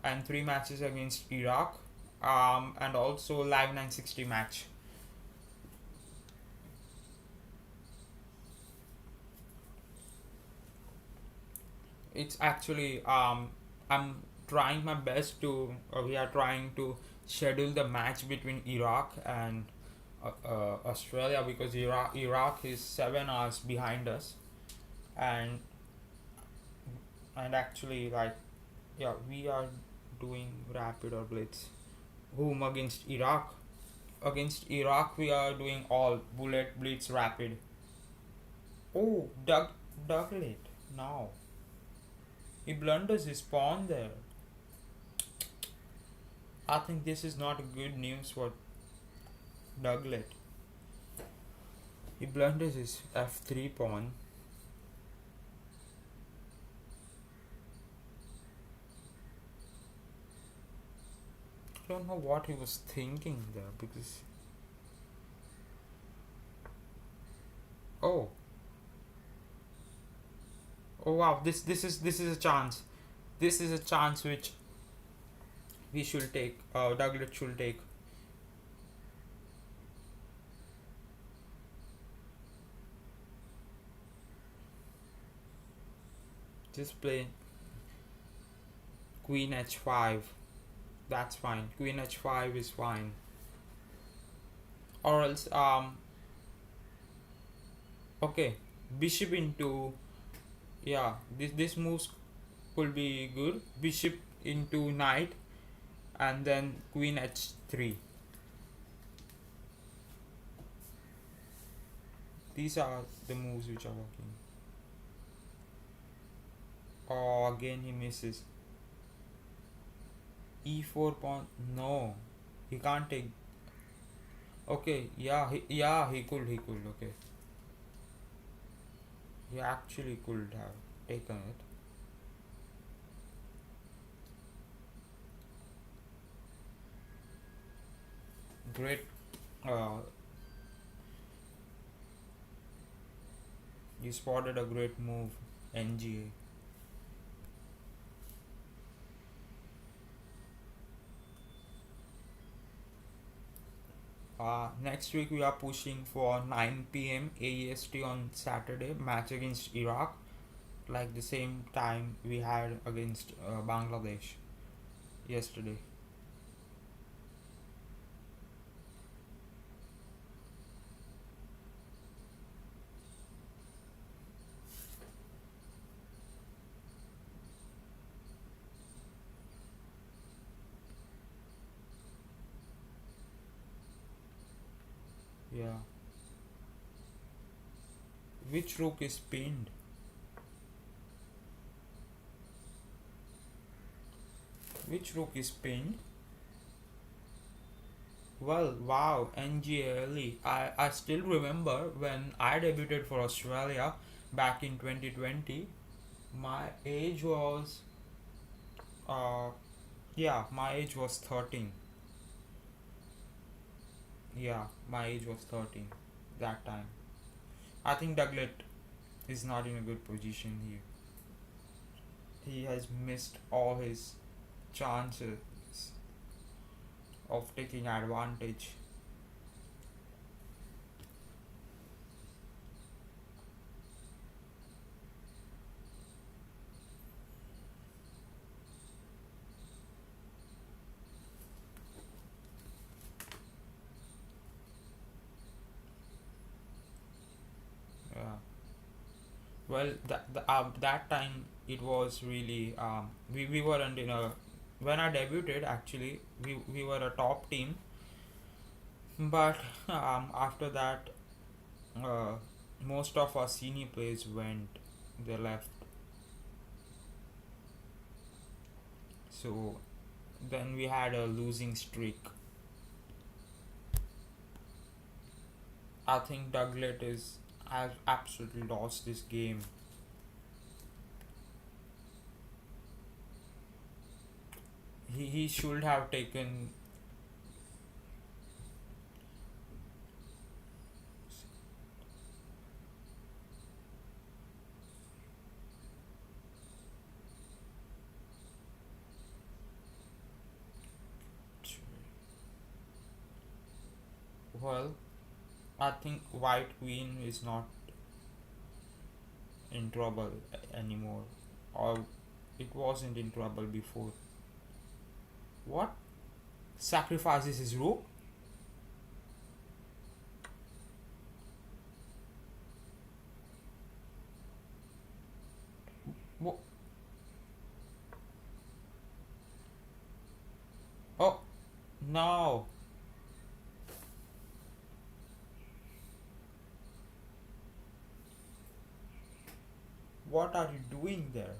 and three matches against Iraq, and also live 960 match. It's actually I'm trying my best to we are trying to schedule the match between Iraq and Australia, because Iraq is 7 hours behind us, and actually, like, yeah, we are doing rapid or blitz. Whom against Iraq? Against Iraq we are doing all bullet, blitz, rapid. Oh, Douglas now he blunders his pawn there. I think this is not good news for Douglas. He blunders his f3 pawn. I don't know what he was thinking there, because oh wow, this is a chance. This is a chance which we should take. Douglas should take. Just play Queen h5. That's fine. Queen h5 is fine. Or else okay, bishop into, yeah, this moves could be good. Bishop into knight, and then queen h3. These are the moves which are working. Oh, again he misses. e4 pawn. No, he can't take. Okay, he could. Okay, he actually could have taken it. Great. You spotted a great move, NGA. Next week we are pushing for 9 p.m. AEST on Saturday, match against Iraq, like the same time we had against Bangladesh yesterday. Yeah. Which rook is pinned? Which rook is pinned? Well, wow, NGLE. I still remember when I debuted for Australia back in 2020. My age was, uh, yeah, my age was 13. Yeah, my age was 13 that time. I think Douglas is not in a good position here. He has missed all his chances of taking advantage. Well, that time it was really we weren't in a when I debuted actually we were a top team, but after that uh, most of our senior players went, they left, so then we had a losing streak. I think Douglas is has absolutely lost this game. He should have taken. Well, I think White Queen is not in trouble anymore, or it wasn't in trouble before. What? Sacrifices his rook? Wha- Oh, no. What are you doing there?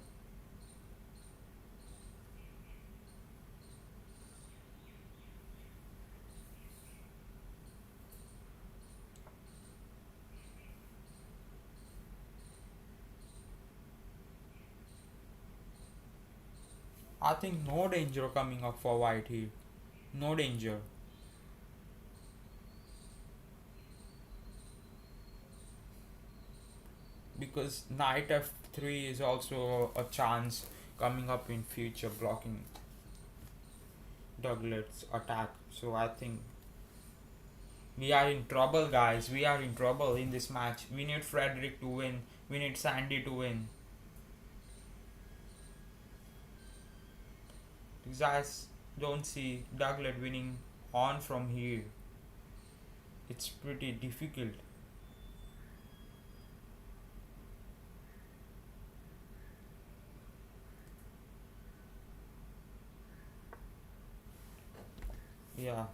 I think no danger coming up for White here. No danger. Because knight f3 is also a chance coming up in future blocking Douglas attack. So I think we are in trouble, guys. We are in trouble in this match. We need Frederick to win. We need Sandy to win. These guys don't see Douglas winning on from here. It's pretty difficult. Yeah.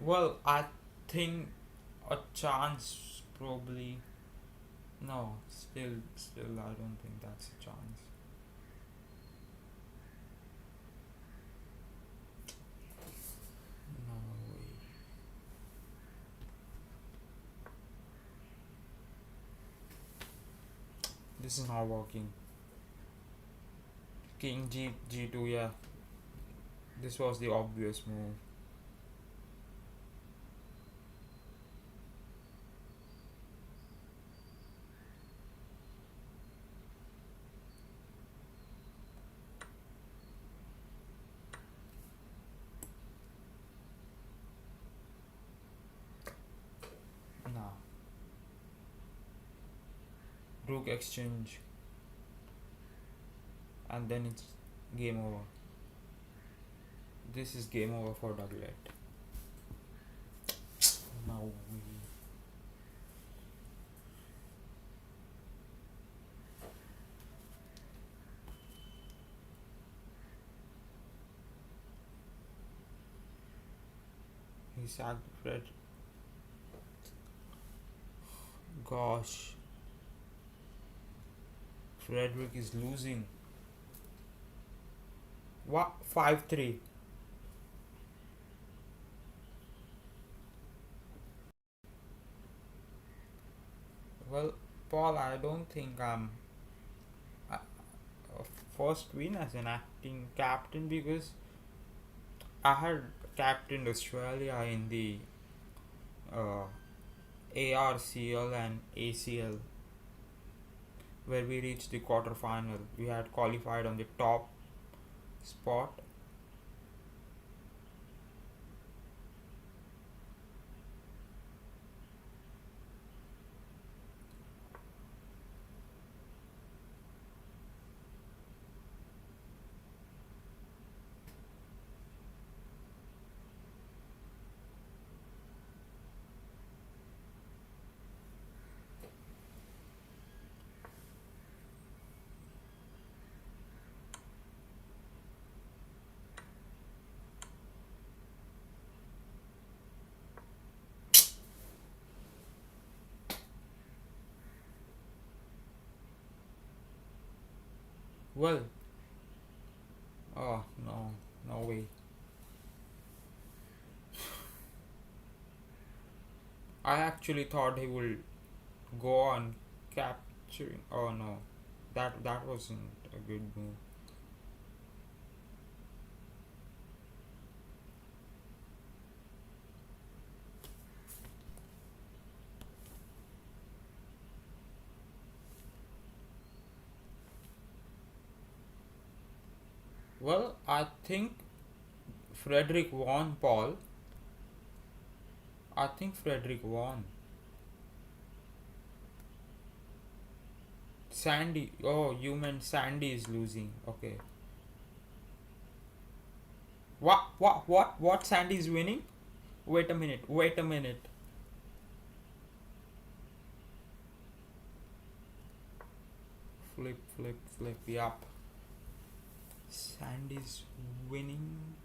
Well, I think a chance probably. No, still, I don't think that's a chance. No way. This is not working. King G2, yeah. This was the obvious move. Nah. Rook exchange. And then it's game over. This is game over for Douglas. No way. He sacked Fred. Gosh. Frederick is losing. What? 5-3. Well, Paul, I don't think I'm a first win as an acting captain because I had captained Australia in the uh, ARCL and ACL where we reached the quarter final. We had qualified on the top spot Well, oh no, no way. I actually thought he would go on capturing. Oh no, that wasn't a good move. Well, I think Frederick won, Paul. I think Frederick won. Sandy. Oh, you meant Sandy is losing. Okay. What? Sandy is winning? Wait a minute. Wait a minute. Flip, flip, flip. Yup. Sandy's winning.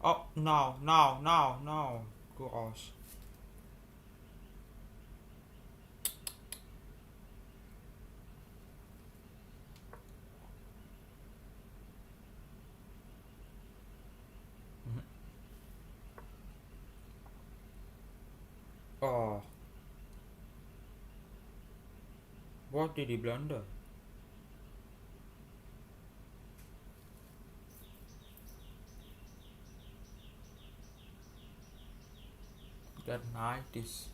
Oh, no, no, no, no. Gosh. Mhm. Oh, what did he blunder? That knight is.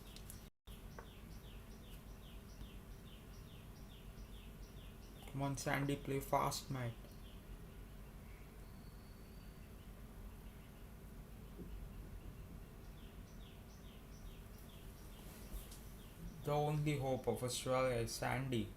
Come on, Sandy, play fast, mate. The only hope of Australia is Sandy.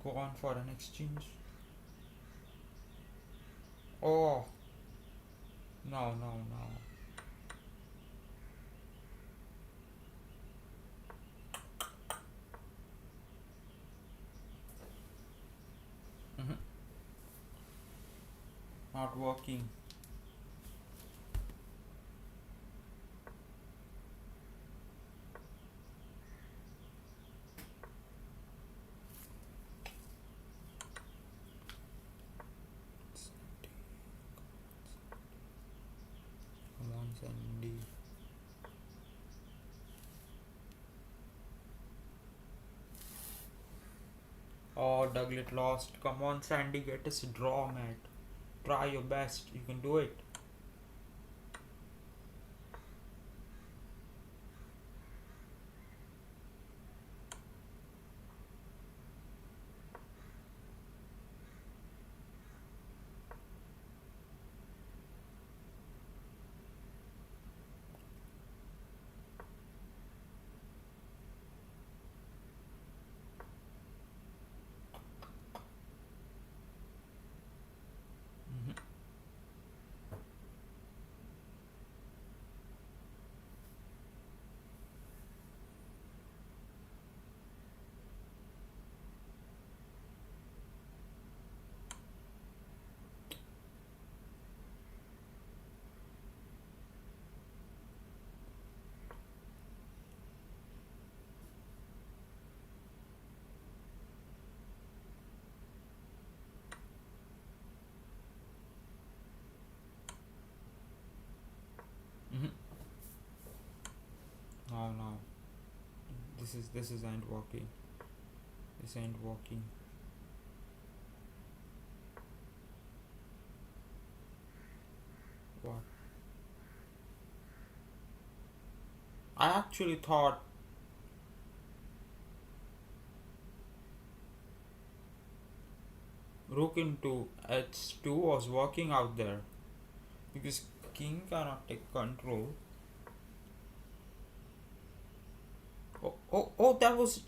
Go on for an exchange. Oh, no, no, no. Mhm. Not working. Come on, Sandy. Oh, Douglas lost. Come on, Sandy, get us a draw, mate. Try your best. You can do it. Mhm. Mhm. No, no. This is ain't working. This ain't working. What? I actually thought rook into h2 was working out there because king cannot take control. Oh, that was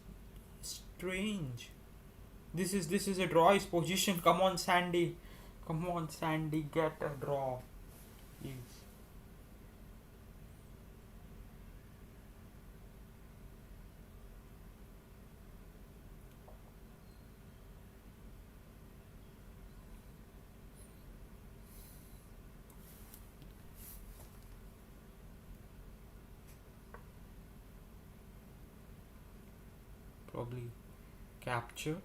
strange. This is a draw his position. Come on, Sandy. Come on, Sandy, get a draw, please. probably capture.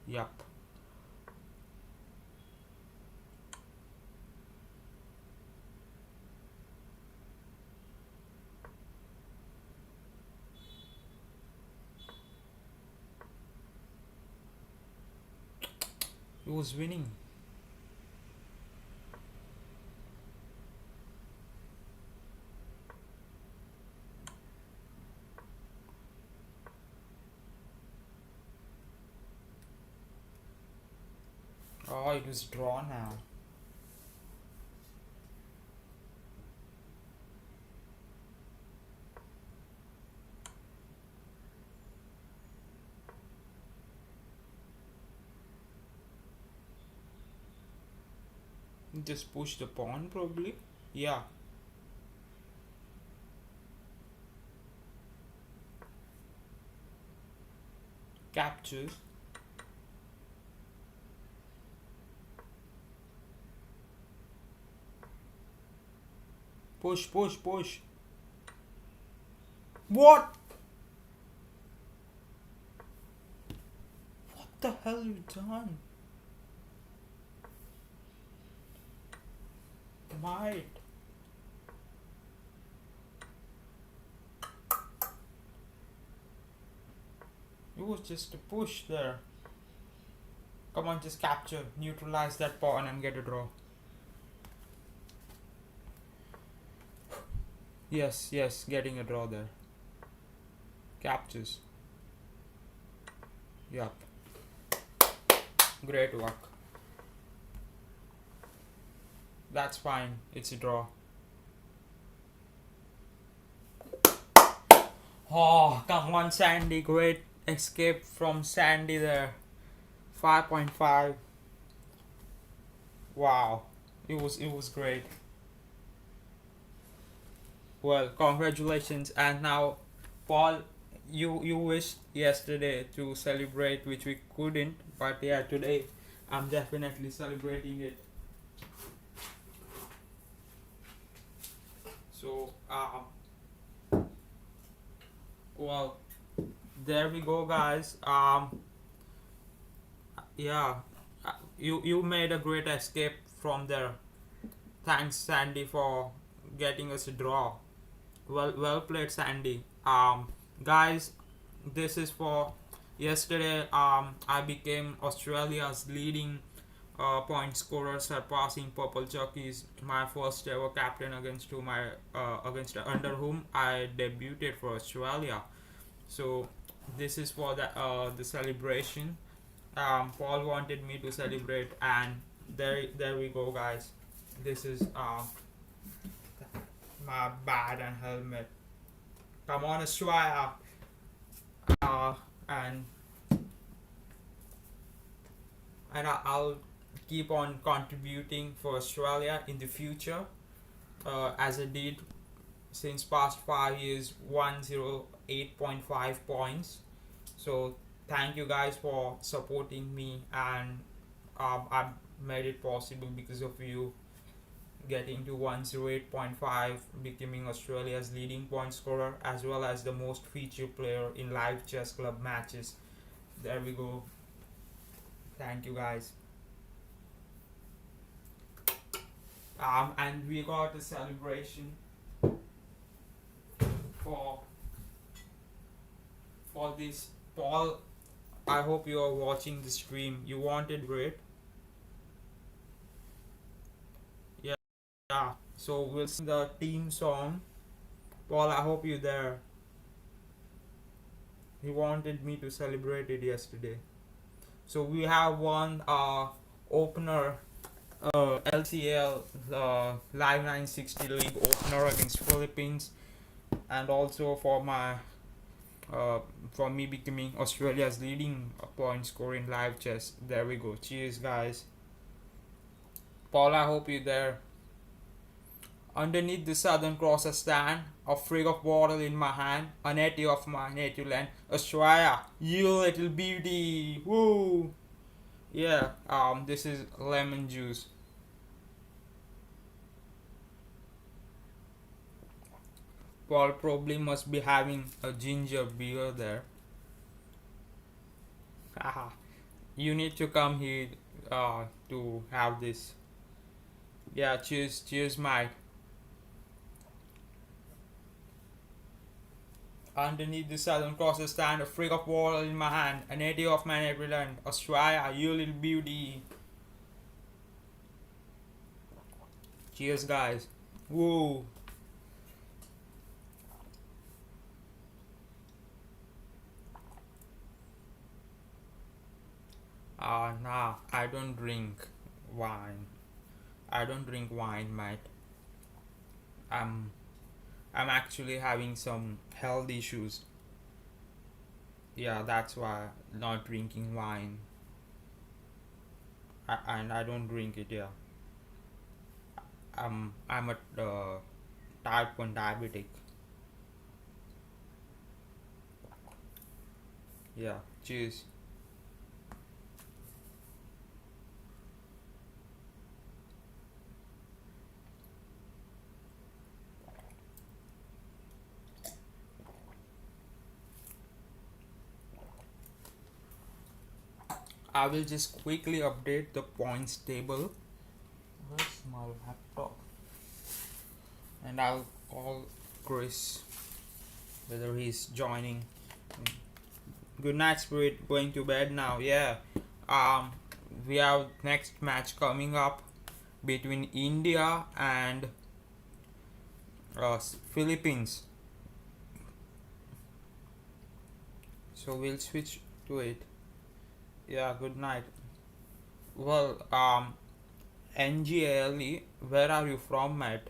Yup. He was winning. Oh, it was draw now. Just push the pawn probably. Yeah. Captures. Push, push, push. What? What the hell you done? Might. It was just a push there. Come on, just capture. Neutralize that pawn and get a draw. Yes, yes, getting a draw there. Captures. Yup. Great work. That's fine. It's a draw. Oh, come on, Sandy. Great escape from Sandy there. 5.5. Wow. It was great. Well, congratulations. And now, Paul, you wished yesterday to celebrate, which we couldn't. But yeah, today I'm definitely celebrating it. So, well, there we go, guys. Yeah, you made a great escape from there. Thanks, Sandy, for getting us a draw. Well played, Sandy. Guys, this is for yesterday. I became Australia's leading point scorer, surpassing Purple Chuckies, my first ever captain against under whom I debuted for Australia. So this is for the celebration. Paul wanted me to celebrate, and there we go, guys. This is my bat and helmet. Come on, Australia. Uh, and I'll keep on contributing for Australia in the future, as I did since past 5 years, 108.5 points. So thank you guys for supporting me, and I've made it possible because of you, getting to 108.5, becoming Australia's leading point scorer as well as the most featured player in live chess club matches. There we go. Thank you, guys. And we got a celebration for this. Paul, I hope you are watching the stream. You wanted great. Yeah. So we'll sing the team song. Paul, I hope you're there. He wanted me to celebrate it yesterday. So we have one opener, LCL Live 960 League opener against Philippines, and also for me becoming Australia's leading point scorer in live chess. There we go. Cheers, guys. Paul, I hope you're there. Underneath the Southern Cross I stand, a frig of bottle in my hand, a native of my native land, Australia, you little beauty, woo! Yeah, this is lemon juice. Paul probably must be having a ginger beer there. Haha. You need to come here to have this. Yeah, cheers, cheers, Mike. Underneath the southern crosses stand a frig of wall in my hand, a native of my neighborland, Australia, you little beauty. Cheers, guys. Whoa. Nah, I don't drink wine. I don't drink wine, mate. I'm I'm actually having some health issues. Yeah, that's why not drinking wine. And I don't drink it. Yeah, I'm a type one diabetic. Yeah, cheers. I will just quickly update the points table. Where's my laptop? And I'll call Chris whether he's joining. Good night, Spirit. Going to bed now. Yeah. Um, we have next match coming up between India and Philippines. So we'll switch to it. Yeah. Good night. Well, NGALE, where are you from, Matt?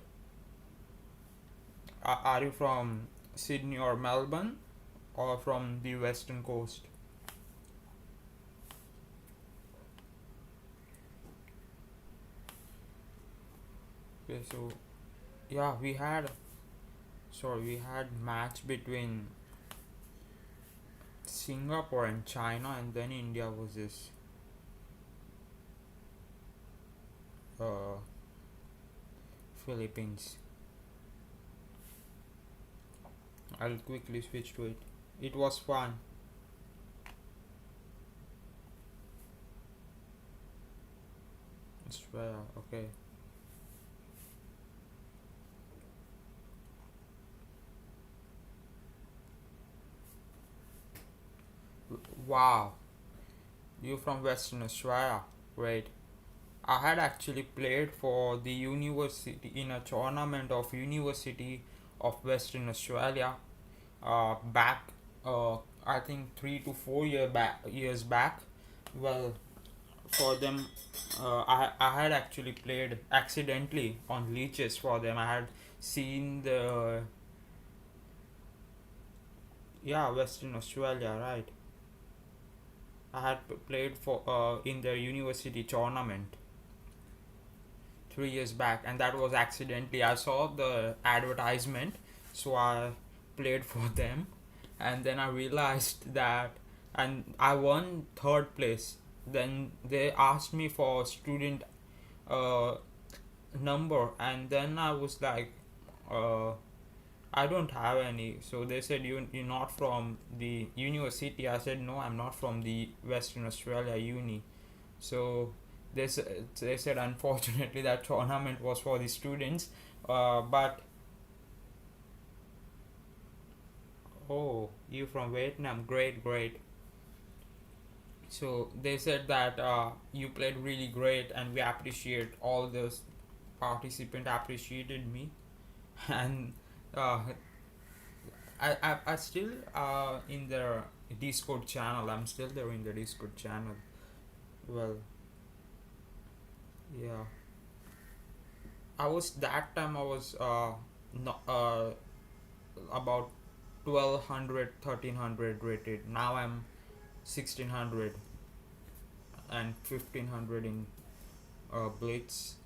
Are you from Sydney or Melbourne, or from the western coast? Okay, so yeah, we had match between Singapore and China, and then India versus uh, Philippines. I'll quickly switch to it. It was fun. Australia, okay. Wow, you from Western Australia? Great. I had actually played for the university in a tournament of University of Western Australia back I think 3 to 4 years back. Well, for them, I had actually played accidentally on leeches for them. I had seen the, yeah, Western Australia, right? I had played for in their university tournament 3 years back, and that was accidentally. I saw the advertisement, so I played for them, and then I realized that, and I won third place. Then they asked me for student uh, number, and then I was like, uh, I don't have any. So they said, you're not from the university. I said, no, I'm not from the Western Australia uni. So they said, unfortunately that tournament was for the students. But oh, you from Vietnam? Great, great. So they said that you played really great, and we appreciate all the participant appreciated me, and uh, I still in the Discord channel. I'm still there in the Discord channel. Well, yeah. I was that time I was no, about 1200, 1300 rated. Now I'm 1600 and 1500 in Blitz,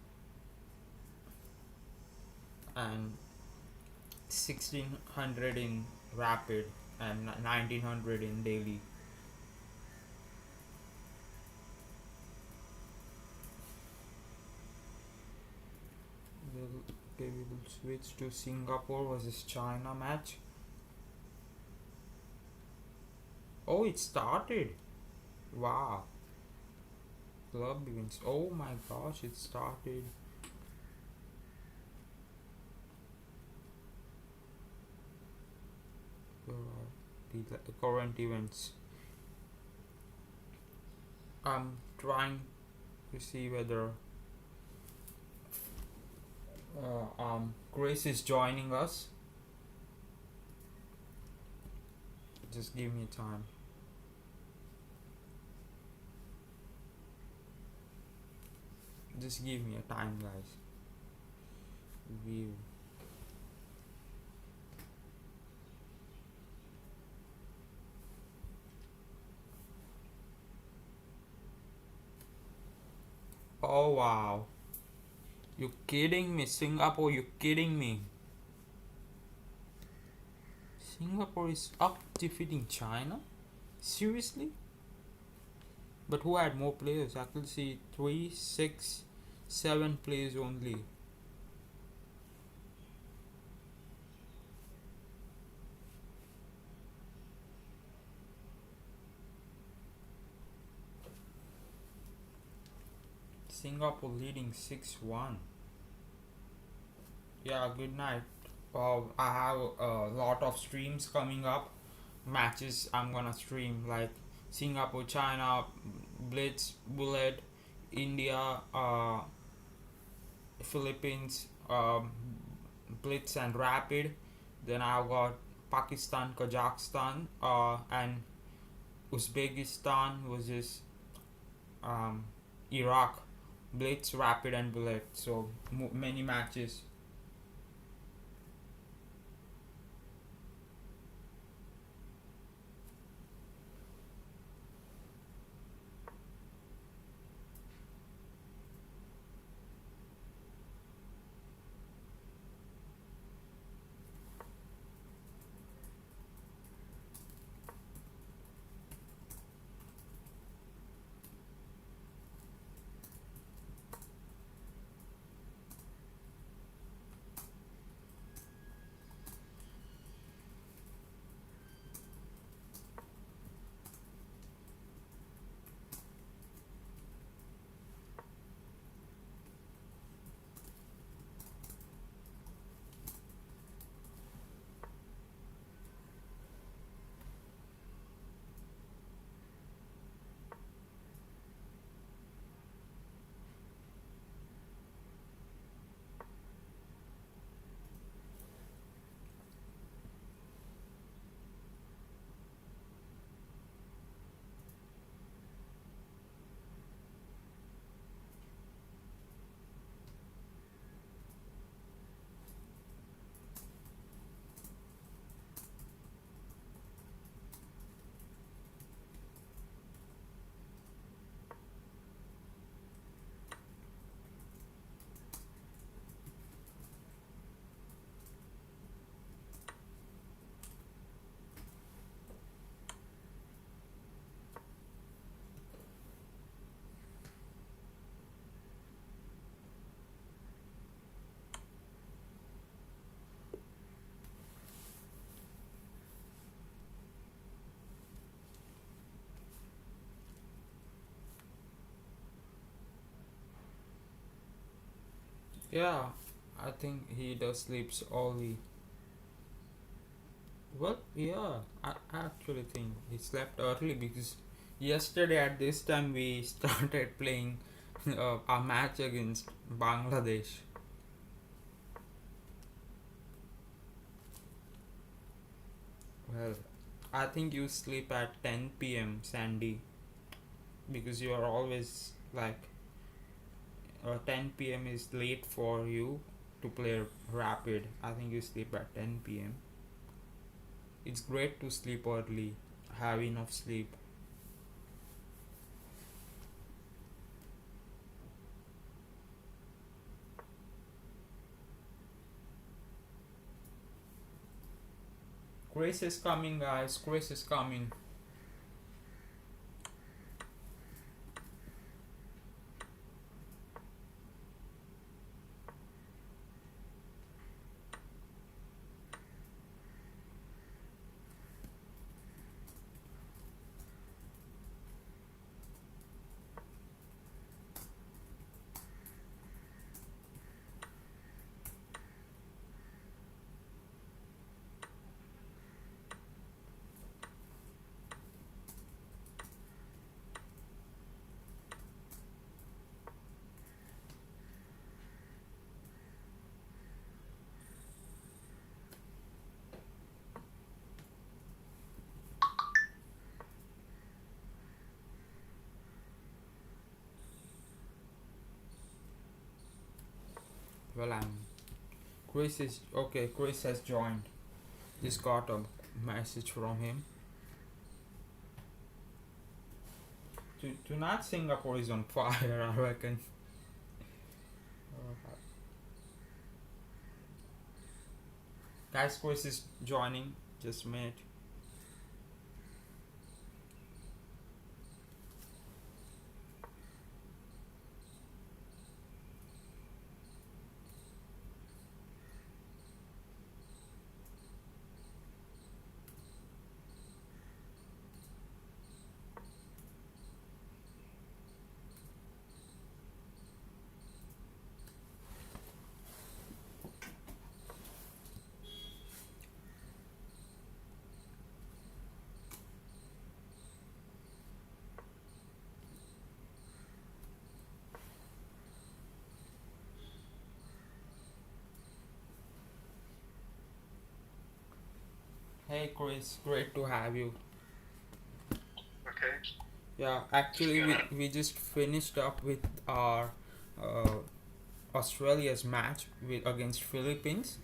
and 1600 in Rapid, and 1900 in Daily. Okay, we will switch to Singapore versus China match. Oh, it started. Wow. Club events. Oh my gosh, it started. The current events. I'm trying to see whether Grace is joining us. Just give me time. Just give me a time, guys. View. Oh wow. You kidding me? Singapore, you kidding me? Singapore is up defeating China? Seriously? But who had more players? I could see 3, 6, 7 players only. Singapore leading 6-1. Yeah, good night. I have a lot of streams coming up. Matches I'm gonna stream like Singapore, China, Blitz, Bullet, India, Philippines, Blitz and Rapid. Then I've got Pakistan, Kazakhstan, and Uzbekistan versus um, Iraq. Blitz, Rapid, and Bullet. So many matches. Yeah, I think he does sleeps early. Well, yeah, I actually think he slept early because yesterday at this time we started playing a match against Bangladesh. Well, I think you sleep at 10 p.m. Sandy, because you are always like 10 p.m. is late for you to play rapid. I think you sleep at 10 p.m. It's great to sleep early, have enough sleep. Grace is coming, guys. Grace is coming. Well, I'm. Chris is okay. Chris has joined. Just got a message from him. Tonight Singapore is on fire. I reckon. Uh, Guys, Chris is joining. Just a minute. Hey, Chris. Great to have you. Okay. Yeah, actually, we just finished up with our uh, Australia's match with against Philippines.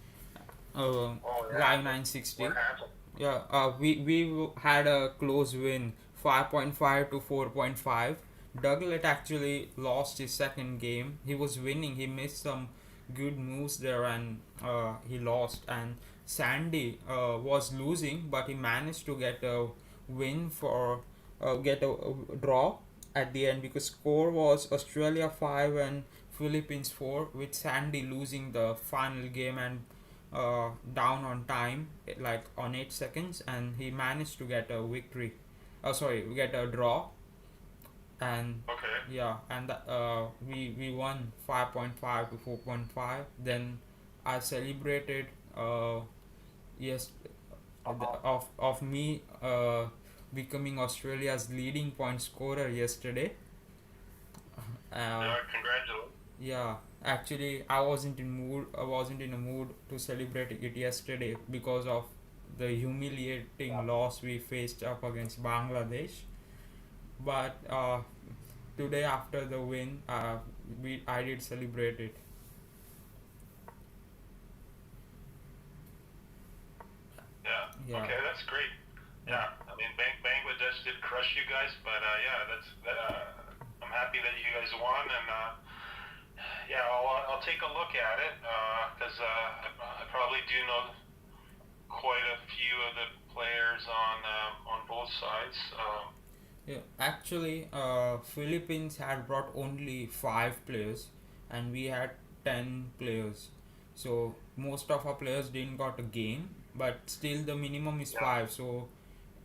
Oh yeah. Live What 960. happened? Yeah, we had a close win, 5.5 to 4.5. Douglas actually lost his second game. He was winning. He missed some good moves there, and he lost. And Sandy was losing, but he managed to get a win for get a draw at the end, because score was Australia 5 and Philippines 4, with Sandy losing the final game and down on time, like on 8 seconds, and he managed to get a victory. Oh, sorry, we get a draw, and Okay. yeah, and we won 5.5 to 4.5. Then I celebrated yes of me becoming Australia's leading point scorer yesterday. Uh, Yeah. Congratulations. Yeah, actually, I wasn't in mood. I wasn't in a mood to celebrate it yesterday because of the humiliating loss we faced up against Bangladesh. But today, after the win, we I did celebrate it. Yeah. Yeah, Okay, that's great. yeah, Yeah. I mean, Bangladesh did crush you guys, but yeah, that's that. I'm happy that you guys won, and yeah, I'll take a look at it because I probably do know quite a few of the players on both sides. yeah. Actually, Philippines had brought only 5 players, and we had 10 players. So most of our players didn't got a game, but still the minimum is Yeah. 5. So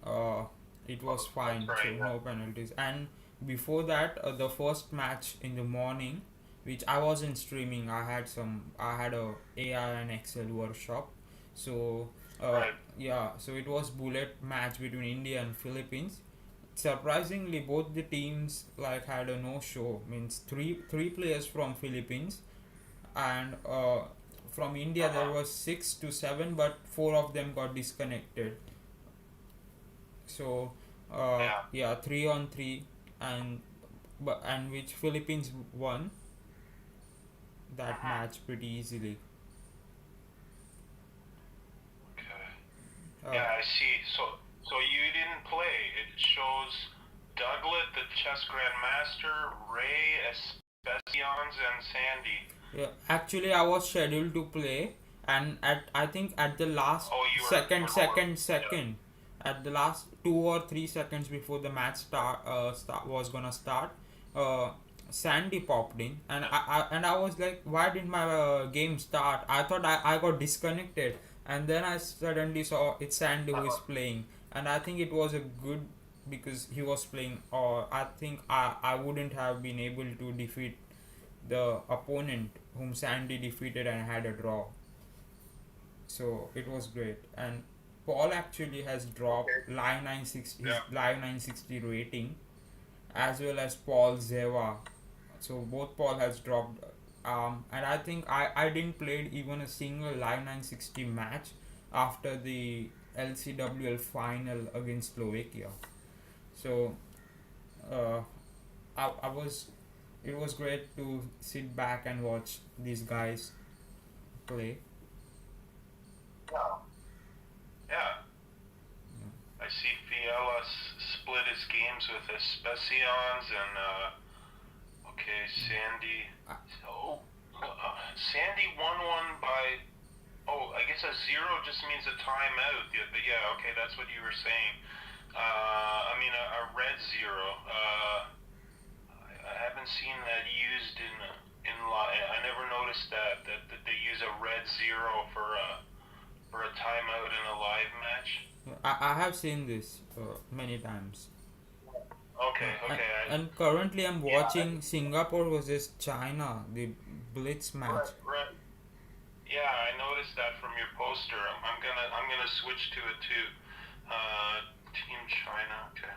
uh, it was That's fine, so right. Yeah. no penalties. And before that, the first match in the morning, which I wasn't streaming, I had a AI and Excel workshop. So Right. yeah, so it was bullet match between India and Philippines. Surprisingly, both the teams like had a no show. Means three players from Philippines, and from India Uh there huh. was 6 to 7, but 4 of them got disconnected. So Yeah. yeah, 3 on 3, and and which Philippines won that Mhm. match pretty easily. Okay. uh, Yeah, I see. So you didn't play. It shows Douglas, the chess grandmaster, Ray Especians, and Sandy. yeah, actually I was scheduled to play, and at I think at the last Oh, you second were going. second Yeah. second at the last 2 or 3 seconds before the match was gonna start, uh, Sandy popped in, and Yeah. I was like, why didn't my game start? I thought I got disconnected, and then I suddenly saw it's Sandy who is Uh-huh. playing, and I think it was a good, because he was playing, or I think I wouldn't have been able to defeat the opponent whom Sandy defeated and had a draw. So it was great. And Paul actually has Okay. dropped live 960 his Yeah. live 960 rating, as well as Paul Zeva. So both Paul has dropped, and I think I didn't play even a single live 960 match after the LCWL final against Slovakia. So uh, I was it was great to sit back and watch these guys. play. Yeah. Yeah. Yeah. I see Fiala split his games with Especians and okay, Sandy. I, Oh, Sandy won one by. Oh, I guess a zero just means a timeout. Yeah, but yeah, okay, that's what you were saying. I mean a red zero. I haven't seen that used in live. I never noticed that they use a red zero for a timeout in a live match. I have seen this many times. Okay, And, okay. and currently I'm Yeah, watching Singapore versus China, the blitz match. right. Yeah, I noticed that from your poster. I'm gonna switch to it too. Team China. Okay.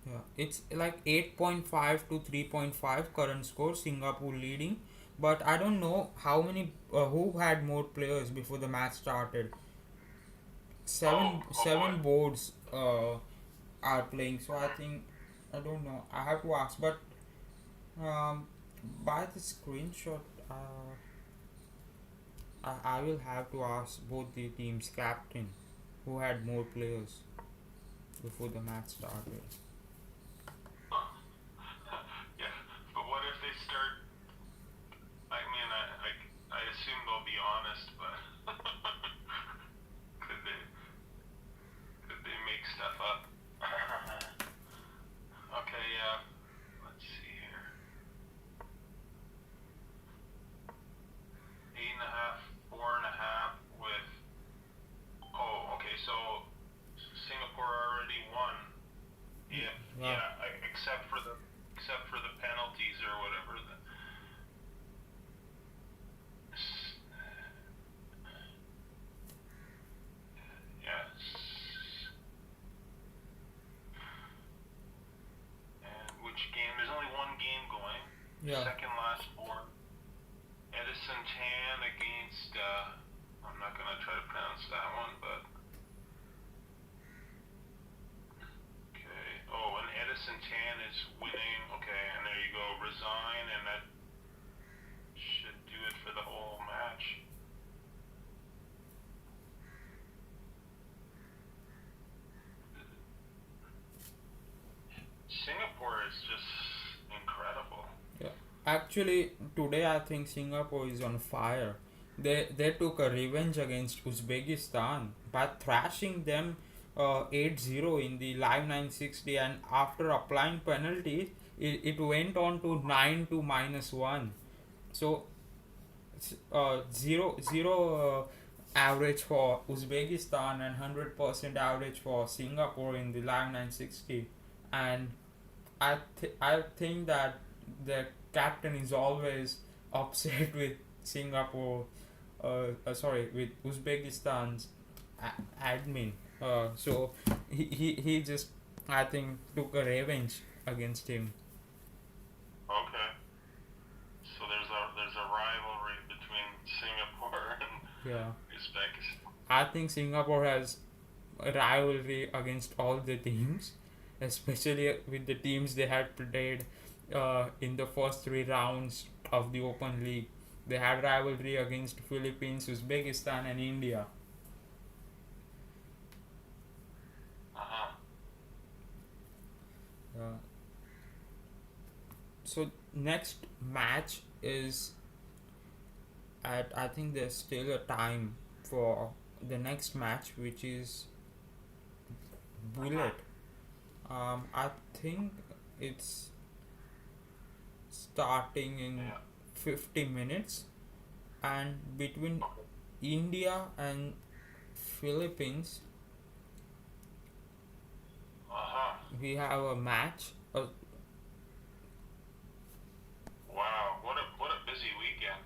Yeah, it's like 8.5 to 3.5 current score, Singapore leading. But I don't know how many, who had more players before the match started. Oh, oh boy. Seven boards are playing, so I think, I don't know. I have to ask, but um, by the screenshot, I will have to ask both the teams' captain who had more players before the match started. Yeah, but what if they start? I mean, I assume they'll be honest, but could they could they make stuff up? Okay, yeah. Let's see here. 8.5, 4.5 with. Oh, okay. So Singapore already won. Yeah, Yeah, yeah. Except for the penalties or whatever. Yeah. And which game? There's only one game going. yeah. Second last board. Edison Tan against. I'm not gonna try to pronounce that one, but. Okay. Oh, and Edison Tan is winning. Okay, and there you go. Resign, and that should do it for the whole match. Singapore is just incredible. Yeah. Actually, today I think Singapore is on fire. They took a revenge against Uzbekistan by thrashing them 8-0 in the live 960, and after applying penalties, it went on to 9 to -1. So 0 average for Uzbekistan and 100% average for Singapore in the live 960. And I think that the captain is always upset with Singapore, sorry, with Uzbekistan's admin. So he just, I think, took a revenge against him. Okay. So there's a rivalry between Singapore and Yeah, Uzbekistan. I think Singapore has a rivalry against all the teams, especially with the teams they had played in the first three rounds of the Open League. They had rivalry against Philippines, Uzbekistan, and India. Uh-huh. Uh, so next match is at, I think there's still a time for the next match, which is Bullet. I think it's starting in Yeah. 50 minutes, and between India and Philippines Uh-huh. we have a match. Wow. What a busy weekend.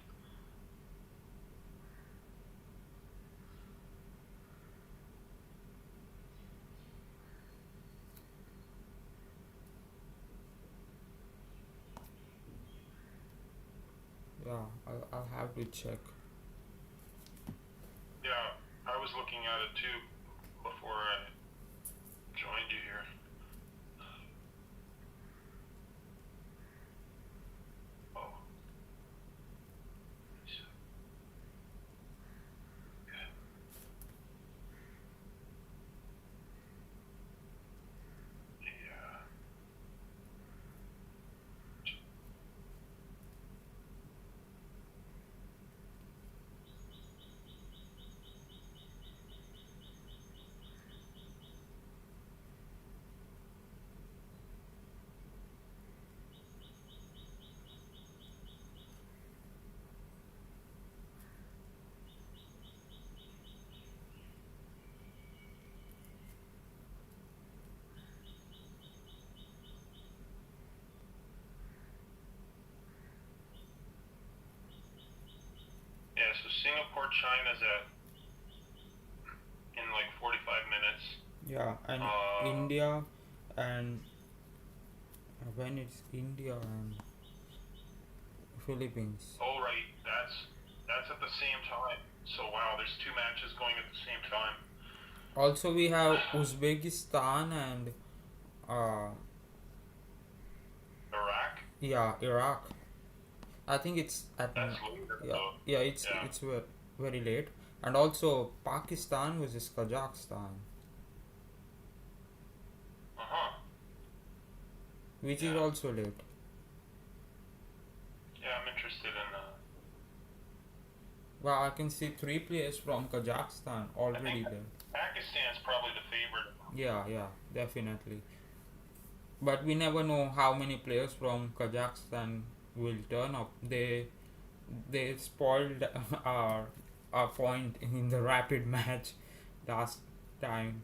Yeah, I'll have to check. Yeah, I was looking at it too before I joined you here. Oh. Singapore, China's at in like 45 minutes. Yeah, and Uh, India and when it's India and Philippines. oh right, that's at the same time. So wow, there's two matches going at the same time. Also, we have Uzbekistan and uh, Iraq, yeah, Iraq. I think it's at that's later yeah, though. yeah, it's Yeah. very late. And also Pakistan versus Kazakhstan, Uh huh. which is Yeah. also late. Yeah, I'm interested in. Well, I can see three players from Kazakhstan I think already there. Pakistan's probably the favorite. Yeah, yeah, definitely. But we never know how many players from Kazakhstan will turn up. They spoiled our point in the rapid match last time.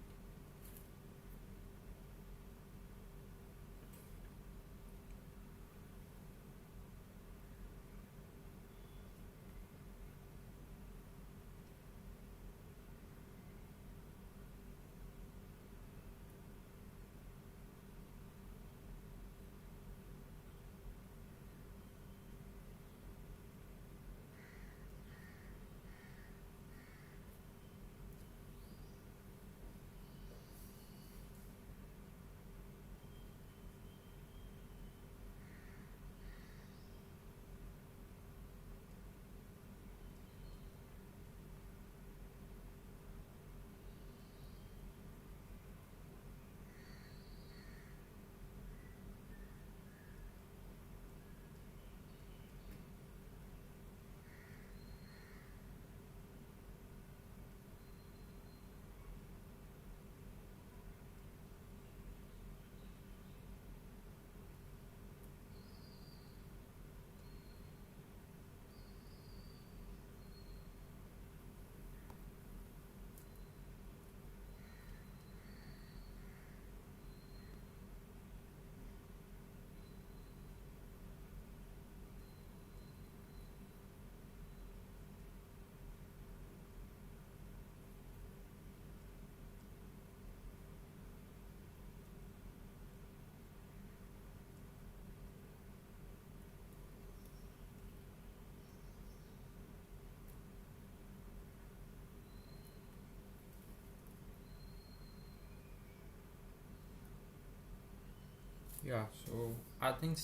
Yeah, so I think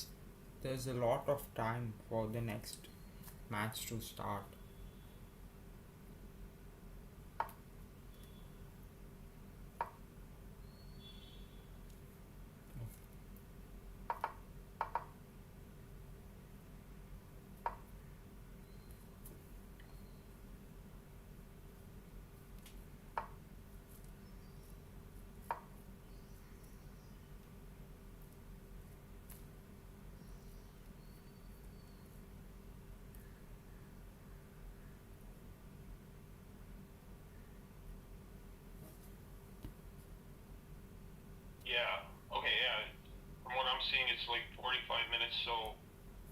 there's a lot of time for the next match to start. Yeah. Okay. Yeah. From what I'm seeing, it's like 45 minutes. So,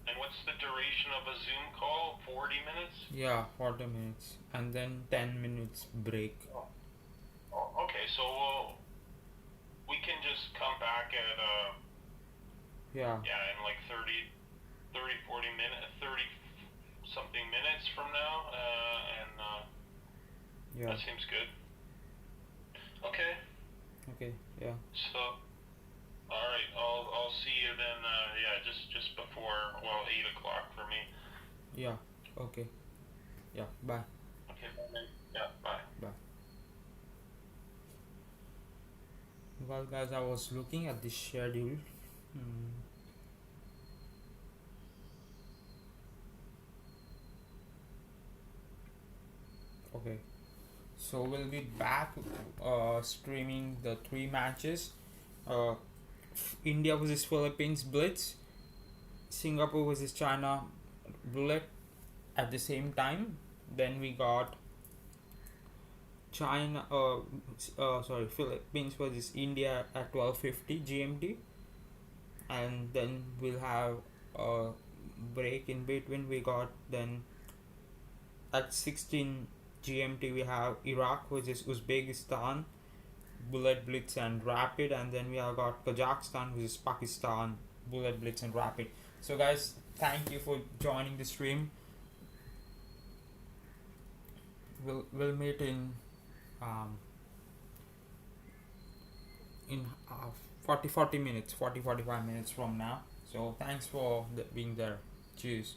and what's the duration of a Zoom call? 40 minutes. Yeah, 40 minutes and then 10 minutes break. Oh. Okay. So we can just come back at Yeah, yeah, in like 30, 40 minutes, 30 something minutes from now, and yeah, that seems good. Okay. okay, yeah, So, all right. I'll see you then. Yeah, just before 8 o'clock for me. yeah, okay, yeah, bye, Okay. Yeah. Bye. bye. Well, guys, I was looking at the schedule. Hmm. Okay, so we'll be back streaming the three matches. Uh, India versus Philippines Blitz, Singapore versus China Bullet at the same time. Then we got Philippines versus India at 12:50 GMT, and then we'll have a break in between. We got then at 16 GMT we have Iraq versus Uzbekistan, Bullet Blitz and Rapid, and then we have got Kazakhstan versus Pakistan, Bullet Blitz and Rapid. So guys, thank you for joining the stream. We'll meet um, in 40 minutes, 40 45 minutes from now. So thanks for being there. Cheers.